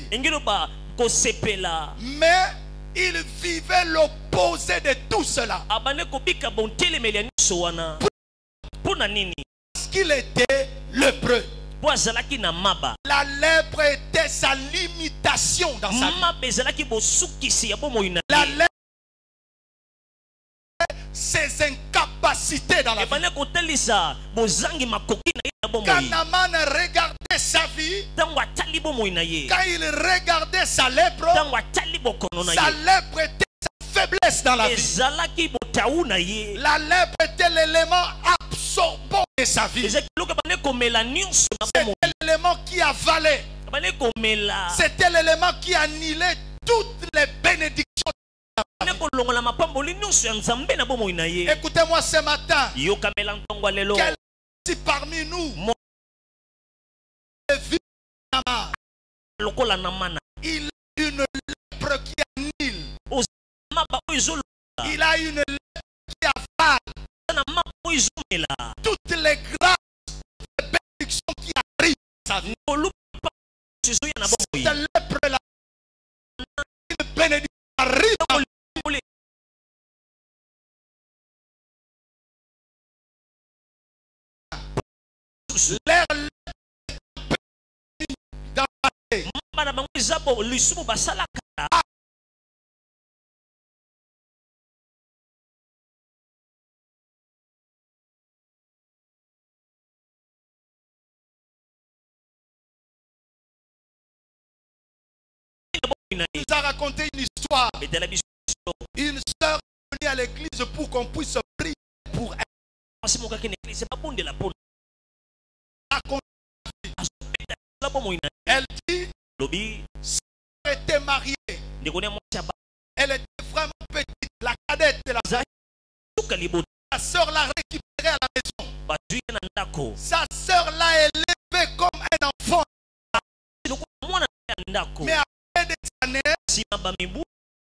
Mais il vivait l'opposé de tout cela. Parce qu'il était lépreux. La lèpre était sa limitation dans sa vie. La lèpre était ses incapacités dans la vie. Quand Naaman regardait sa vie, quand il regardait sa lèpre était sa faiblesse dans la vie. La lèpre était l'élément absorbant de sa vie. C'était l'élément qui avalait. C'était l'élément qui annihilait toutes les bénédictions. Écoutez-moi ce matin. Quel si parmi nous il a une lèpre qui annihile. Il a une lèpre qui avale toutes les grâces, les bénédictions qui arrivent à sa vie. Cette lèpre-là, une bénédiction arrive à l'air dans la tête. Il nous a raconté une histoire. Une sœur est venue à l'église pour qu'on puisse prier pour elle. Elle dit, si elle était mariée, elle était vraiment petite, la cadette de la sœur. La sœur l'a récupérée à la maison. Sa sœur l'a élevée comme un enfant. Mais après des années,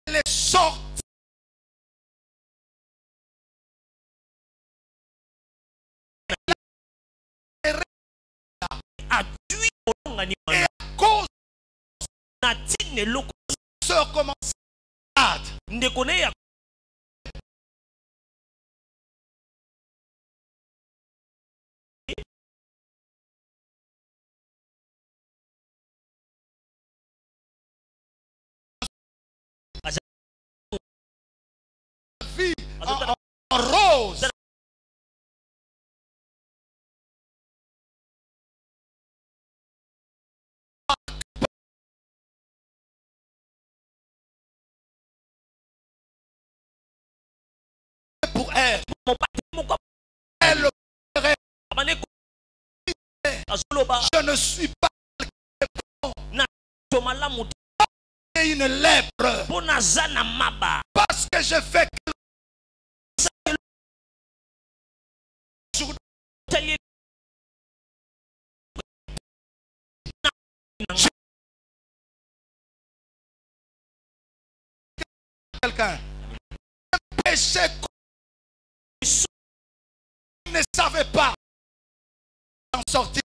elle est sortie. Et à cause de la sœur commence à vie en rose. Pour elle, elle je ne suis pas une lèpre parce que je fais quelqu'un un péché ne savait pas en sortir.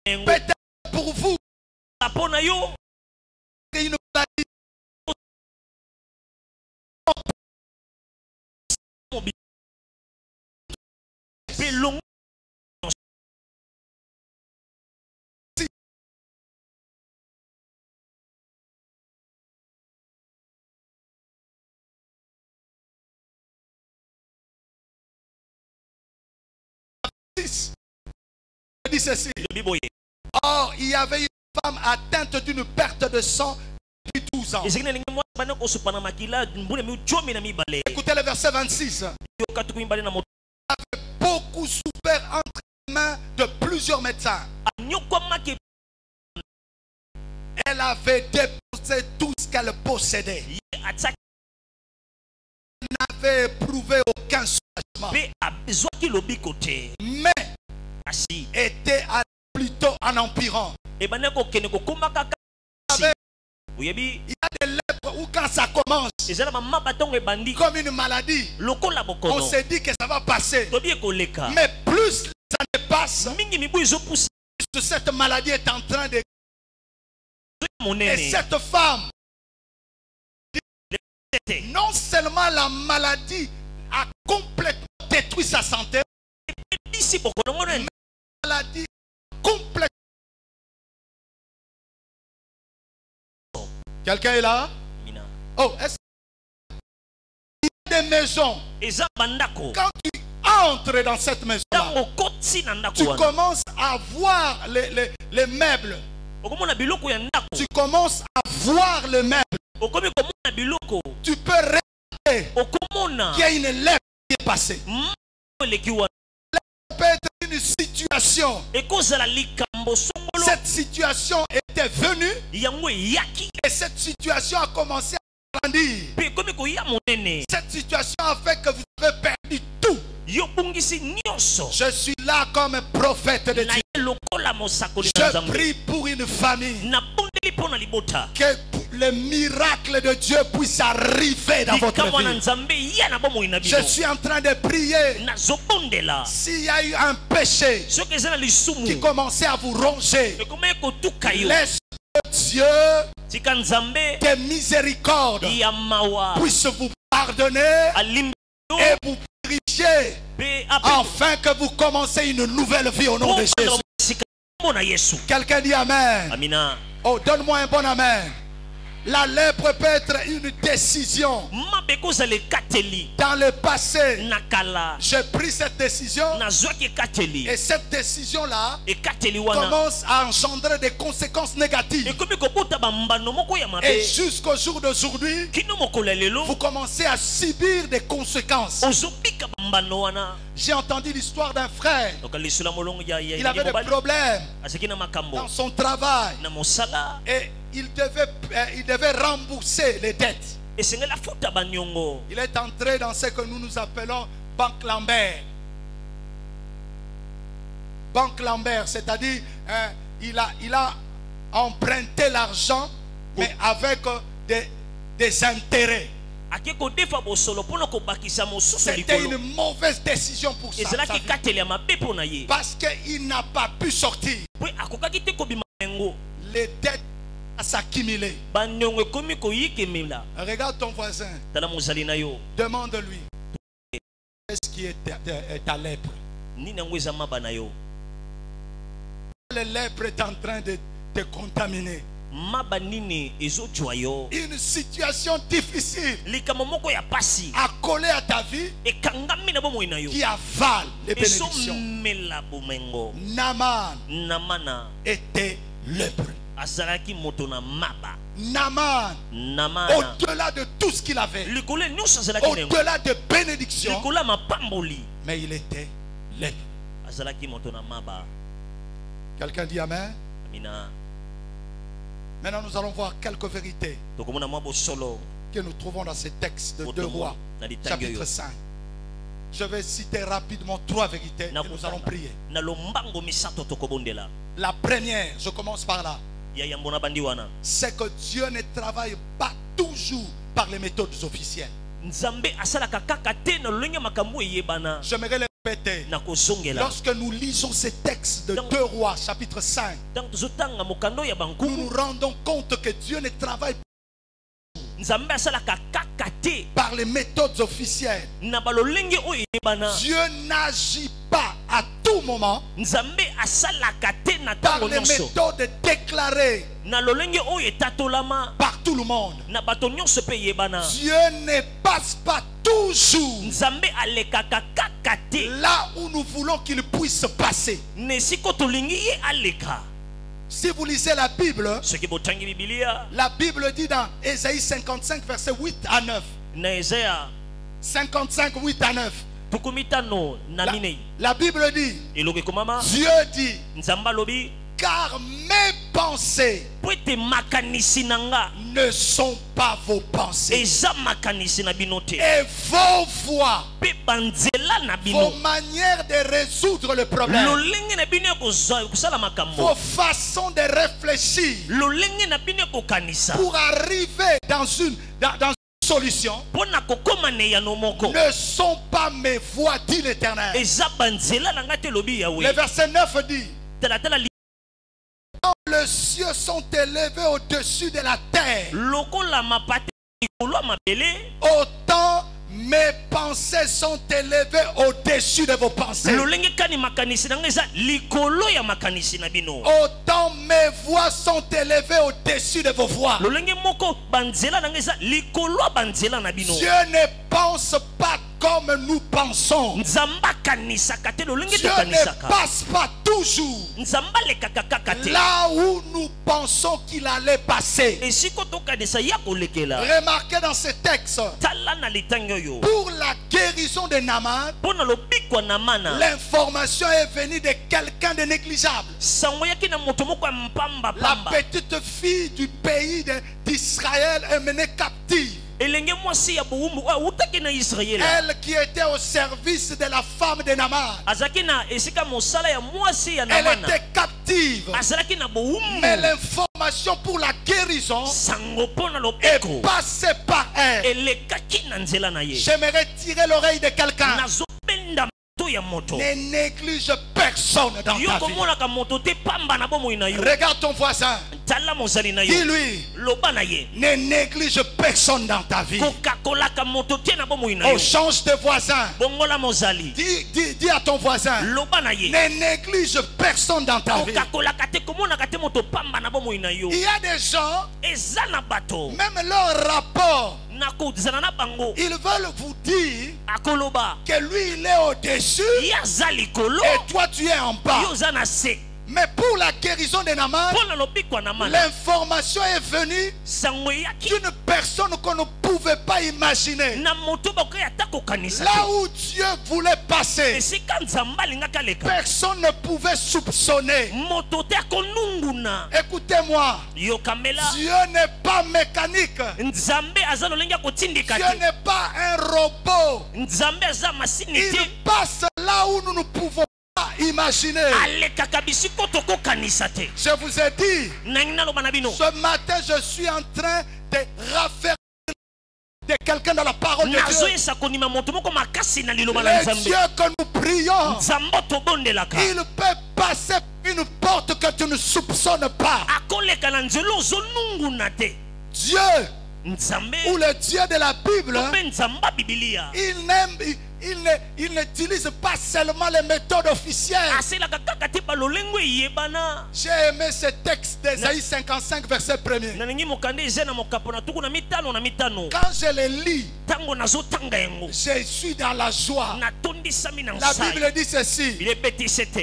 Peut-être pour vous une maladie dit ceci. Or, il y avait une femme atteinte d'une perte de sang depuis 12 ans. Écoutez le verset 26. Elle avait beaucoup souffert entre les mains de plusieurs médecins. Elle avait des tout ce qu'elle possédait. Elle n'avait éprouvé aucun soulagement. Mais était plutôt en empirant. Il y a des lèpres où quand ça commence comme une maladie, on se dit que ça va passer. Mais plus les années passent, cette maladie est en train de... Et cette femme, non seulement la maladie a complètement détruit sa santé, mais la maladie a complètement... Quelqu'un est là? Oh, est-ce qu'il y a des maisons? Quand tu entres dans cette maison-là, tu commences à voir les meubles. Tu commences à voir les meubles. Tu peux regarder qu'il y a une lèpre qui est passée. Lèpre peut être une situation. Cette situation était venue et cette situation a commencé à grandir. Cette situation a fait que vous avez perdu tout. Je suis là comme prophète de Dieu. Je prie pour une famille. Que le miracle de Dieu puisse arriver dans votre vie. Je suis en train de prier. S'il y a eu un péché qui commençait à vous ronger, laisse Dieu de miséricorde puisse vous pardonner et vous purifier afin que vous commencez une nouvelle vie au nom de Jésus. Quelqu'un dit Amen. Oh, donne-moi un bon Amen. La lèpre peut être une décision. Dans le passé, j'ai pris cette décision et cette décision-là commence à engendrer des conséquences négatives. Et jusqu'au jour d'aujourd'hui, vous commencez à subir des conséquences. J'ai entendu l'histoire d'un frère. Il avait des problèmes dans son travail et il devait rembourser les dettes. Il est entré dans ce que nous appelons Banque Lambert. Banque Lambert, c'est-à-dire il a emprunté l'argent mais avec des intérêts. C'était une mauvaise décision pour ça. Parce qu'il n'a pas pu sortir. Les dettes s'accumuler. Regarde ton voisin. Demande-lui. Qu'est-ce qui est ta lèpre? La lèpre est en train de te contaminer. Une situation difficile accolée à ta vie qui avale les bénédictions. Naaman était lépreux. Naaman, au-delà de tout ce qu'il avait, au-delà de bénédictions, mais il était lépreux. Quelqu'un dit Amen? Maintenant, nous allons voir quelques vérités que nous trouvons dans ces textes de 2 Rois, chapitre 5. Je vais citer rapidement 3 vérités et nous allons prier. La première, je commence par là, c'est que Dieu ne travaille pas toujours par les méthodes officielles. J'aimerais le répéter. Lorsque nous lisons ces textes de 2 Rois, chapitre 5, nous nous rendons compte que Dieu ne travaille pas par les méthodes officielles. Dieu n'agit pas à tout moment par les méthodes déclarées par tout le monde. Dieu ne passe pas toujours là où nous voulons qu'il puisse passer. Si vous lisez la Bible dit dans Ésaïe 55 verset 8 à 9. 55 8 à 9. La Bible dit, Dieu dit, car mes pensées ne sont pas vos pensées. Et vos voix, vos manières de résoudre le problème, vos façons de réfléchir pour arriver dans une solution ne sont pas mes voix, dit l'Éternel. Le verset 9 dit: quand les cieux sont élevés au-dessus de la terre, autant mes pensées sont élevées au-dessus de vos pensées. Autant mes voix sont élevées au-dessus de vos voix. Dieu ne pense pas comme nous pensons. Dieu ne passe pas toujours là où nous pensons qu'il allait passer. Remarquez dans ce texte, pour la guérison de Naaman, l'information est venue de quelqu'un de négligeable. La petite fille du pays d'Israël est menée captive. Elle qui était au service de la femme de Naaman, elle était captive. Mais l'information pour la guérison est passée par elle. J'aimerais tirer l'oreille de quelqu'un. Ne néglige personne dans ta vie. Regarde ton voisin. Dis-lui, ne néglige personne dans ta vie. Oh, change de voisin. Dis à ton voisin, ne néglige personne dans ta vie. Il y a des gens, même leur rapport, ils veulent vous dire que lui il est au-dessus et toi tu es en bas. Mais pour la guérison de Naaman, l'information est venue d'une personne qu'on ne pouvait pas imaginer. Là où Dieu voulait passer, personne ne pouvait soupçonner. Écoutez-moi, Dieu n'est pas mécanique. Dieu n'est pas un robot. Il passe là où nous ne pouvons imaginez. Je vous ai dit, ce matin je suis en train de raffermir de quelqu'un dans la parole de Dieu. Le Dieu que nous prions, il peut passer une porte que tu ne soupçonnes pas. Dieu, ou le Dieu de la Bible, il n'utilise pas seulement les méthodes officielles. J'ai aimé ce texte d'Ésaïe 55 verset 1er. Quand je le lis, je suis dans la joie. La Bible dit ceci,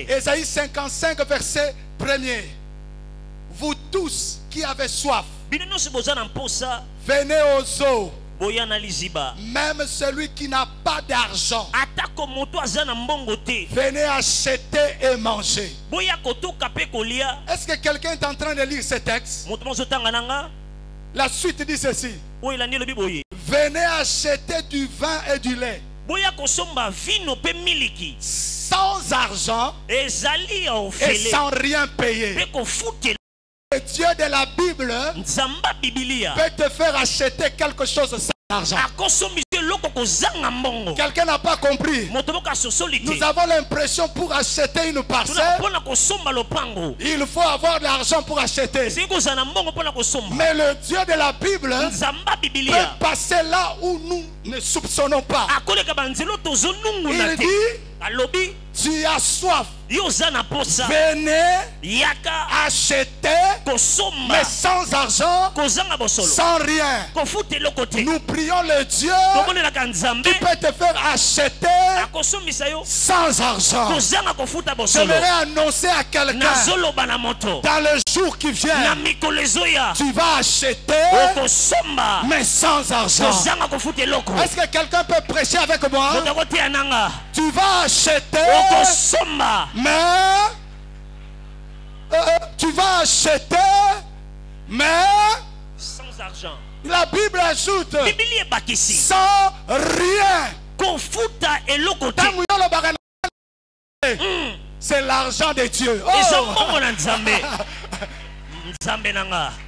Ésaïe 55 verset 1er: vous tous qui avez soif, venez aux eaux. Même celui qui n'a pas d'argent, venez acheter et manger. Est-ce que quelqu'un est en train de lire ce texte? La suite dit ceci: venez acheter du vin et du lait sans argent et sans rien payer. Le Dieu de la Bible peut te faire acheter quelque chose sans argent. Quelqu'un n'a pas compris. Nous avons l'impression pour acheter une parcelle, il faut avoir de l'argent pour acheter. Mais le Dieu de la Bible peut passer là où nous ne soupçonnons pas. Il dit, tu as soif, venez acheter, mais sans argent, sans rien. Nous prions le Dieu qui peut te faire acheter sans argent. J'aimerais annoncer à quelqu'un, dans le jour qui vient, tu vas acheter, mais sans argent. Est-ce que quelqu'un peut prêcher avec moi? Tu vas acheter, mais tu vas acheter, mais sans argent. La Bible ajoute sans rien. C'est l'argent de Dieu. Oh.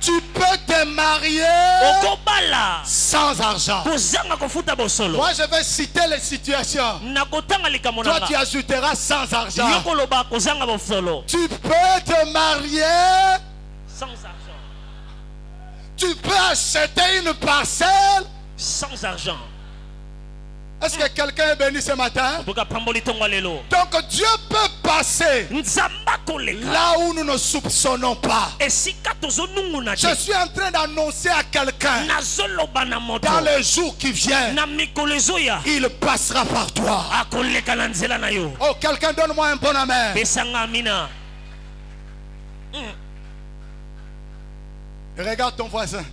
Tu peux te marier sans argent. Moi je vais citer les situations. Toi tu ajouteras sans argent. Tu peux te marier sans argent. Tu peux acheter une parcelle sans argent. Est-ce que quelqu'un est béni ce matin? Donc Dieu peut passer là où nous ne soupçonnons pas. Je suis en train d'annoncer à quelqu'un dans les jours qui viennent, il passera par toi. Oh, quelqu'un donne-moi un bon amen. Regarde ton voisin.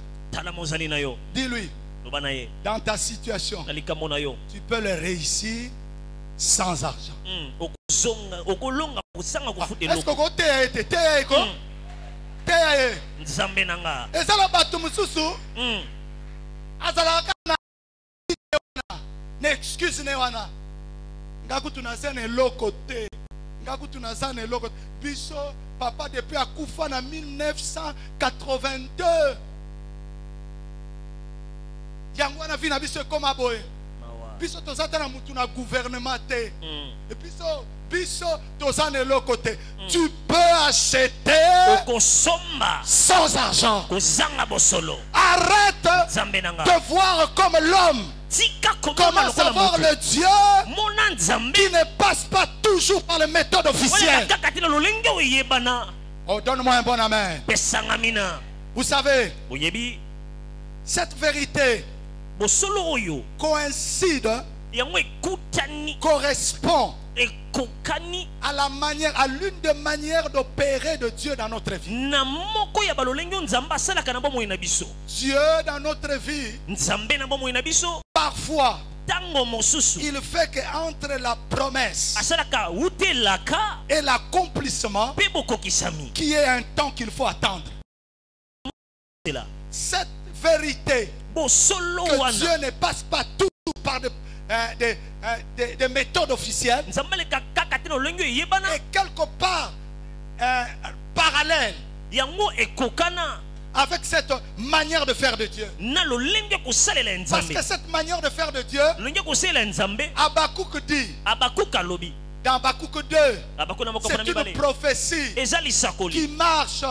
Dis-lui, dans ta situation, tu peux le réussir sans argent. Est-ce que tu es biso papa depuis akufa en 1982 yango na vie na biso comme aboye biso tozata na mutu na gouvernement te et biso tozana l'autre côté. Tu peux acheter sans argent. Arrête de voir comme l'homme. Commence à voir le Dieu qui ne passe pas toujours par les méthodes officielles. Oh, donne-moi un bon amen. Vous savez, cette vérité coïncide, correspond à la manière, à l'une des manières d'opérer de Dieu dans notre vie. Dieu dans notre vie, parfois, il fait qu'entre la promesse et l'accomplissement, qui est un temps qu'il faut attendre. Cette vérité que Dieu ne passe pas toujours par des méthodes officielles et quelque part parallèle avec cette manière de faire de Dieu. Parce que cette manière de faire de Dieu, Habakkuk dit dans Habakkuk 2, c'est une prophétie qui marche,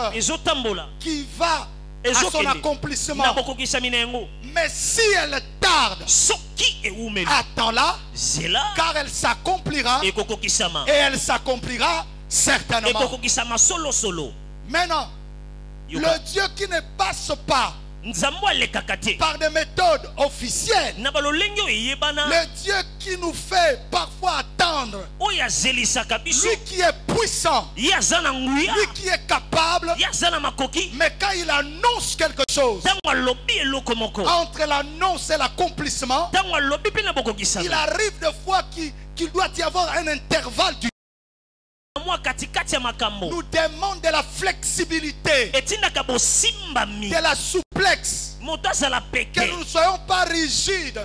qui va à son accomplissement. Mais si elle tarde, attends-la, car elle s'accomplira et elle s'accomplira certainement. Maintenant, le Dieu qui ne passe pas par des méthodes officielles, le Dieu qui nous fait parfois attendre, lui qui est puissant, lui qui est capable, mais quand il annonce quelque chose, entre l'annonce et l'accomplissement, il arrive des fois qu'il doit y avoir un intervalle du nous demande de la flexibilité, de la souplesse, que nous ne soyons pas rigides,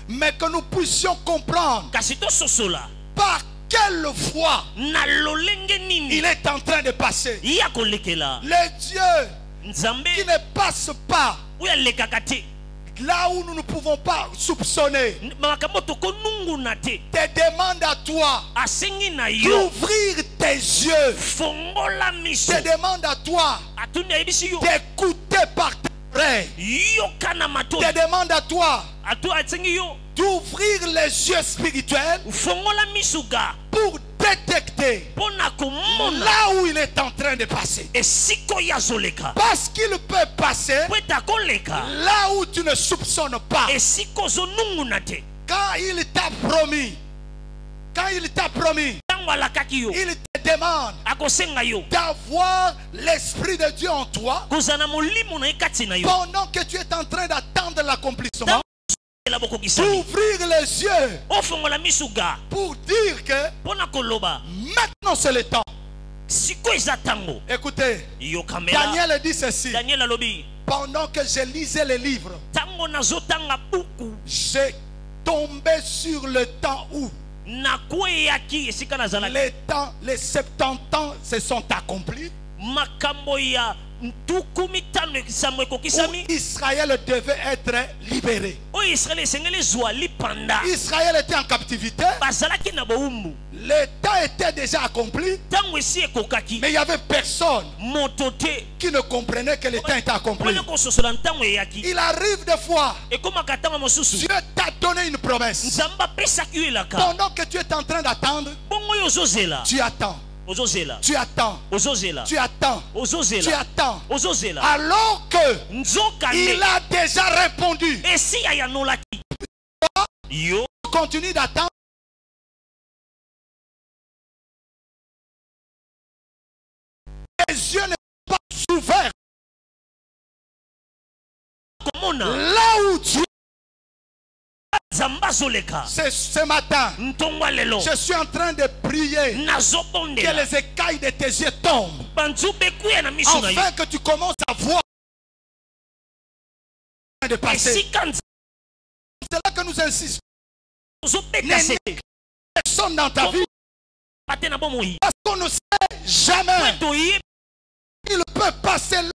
mais que nous puissions comprendre par quelle voie il est en train de passer. Le Dieu qui ne passe pas là où nous ne pouvons pas soupçonner, te demande à toi d'ouvrir tes yeux, te demande à toi d'écouter par tes oreilles, te demande à toi d'ouvrir les yeux spirituels pour détecter là où il est en train de passer. Parce qu'il peut passer là où tu ne soupçonnes pas. Quand il t'a promis, il te demande d'avoir l'Esprit de Dieu en toi pendant que tu es en train d'attendre l'accomplissement, d'ouvrir les yeux pour dire que maintenant c'est le temps. Écoutez, Daniel dit ceci. Pendant que je lisais les livres, j'ai tombé sur le temps où les 70 ans se sont accomplis. Où Israël devait être libéré. Israël était en captivité. Le temps était déjà accompli. Mais il n'y avait personne qui ne comprenait que le temps était accompli. Il arrive des fois, Dieu t'a donné une promesse. Pendant que tu es en train d'attendre, tu attends. Tu attends. Tu attends. Tu attends. Alors que il a déjà répondu. Continue d'attendre. Les yeux ne sont pas ouverts. Là où tu es. Ce matin, je suis en train de prier que les écailles de tes yeux tombent, afin que tu commences à voir de passer. C'est là que nous insistons. Personne dans ta vie, parce qu'on ne sait jamais. Il peut passer là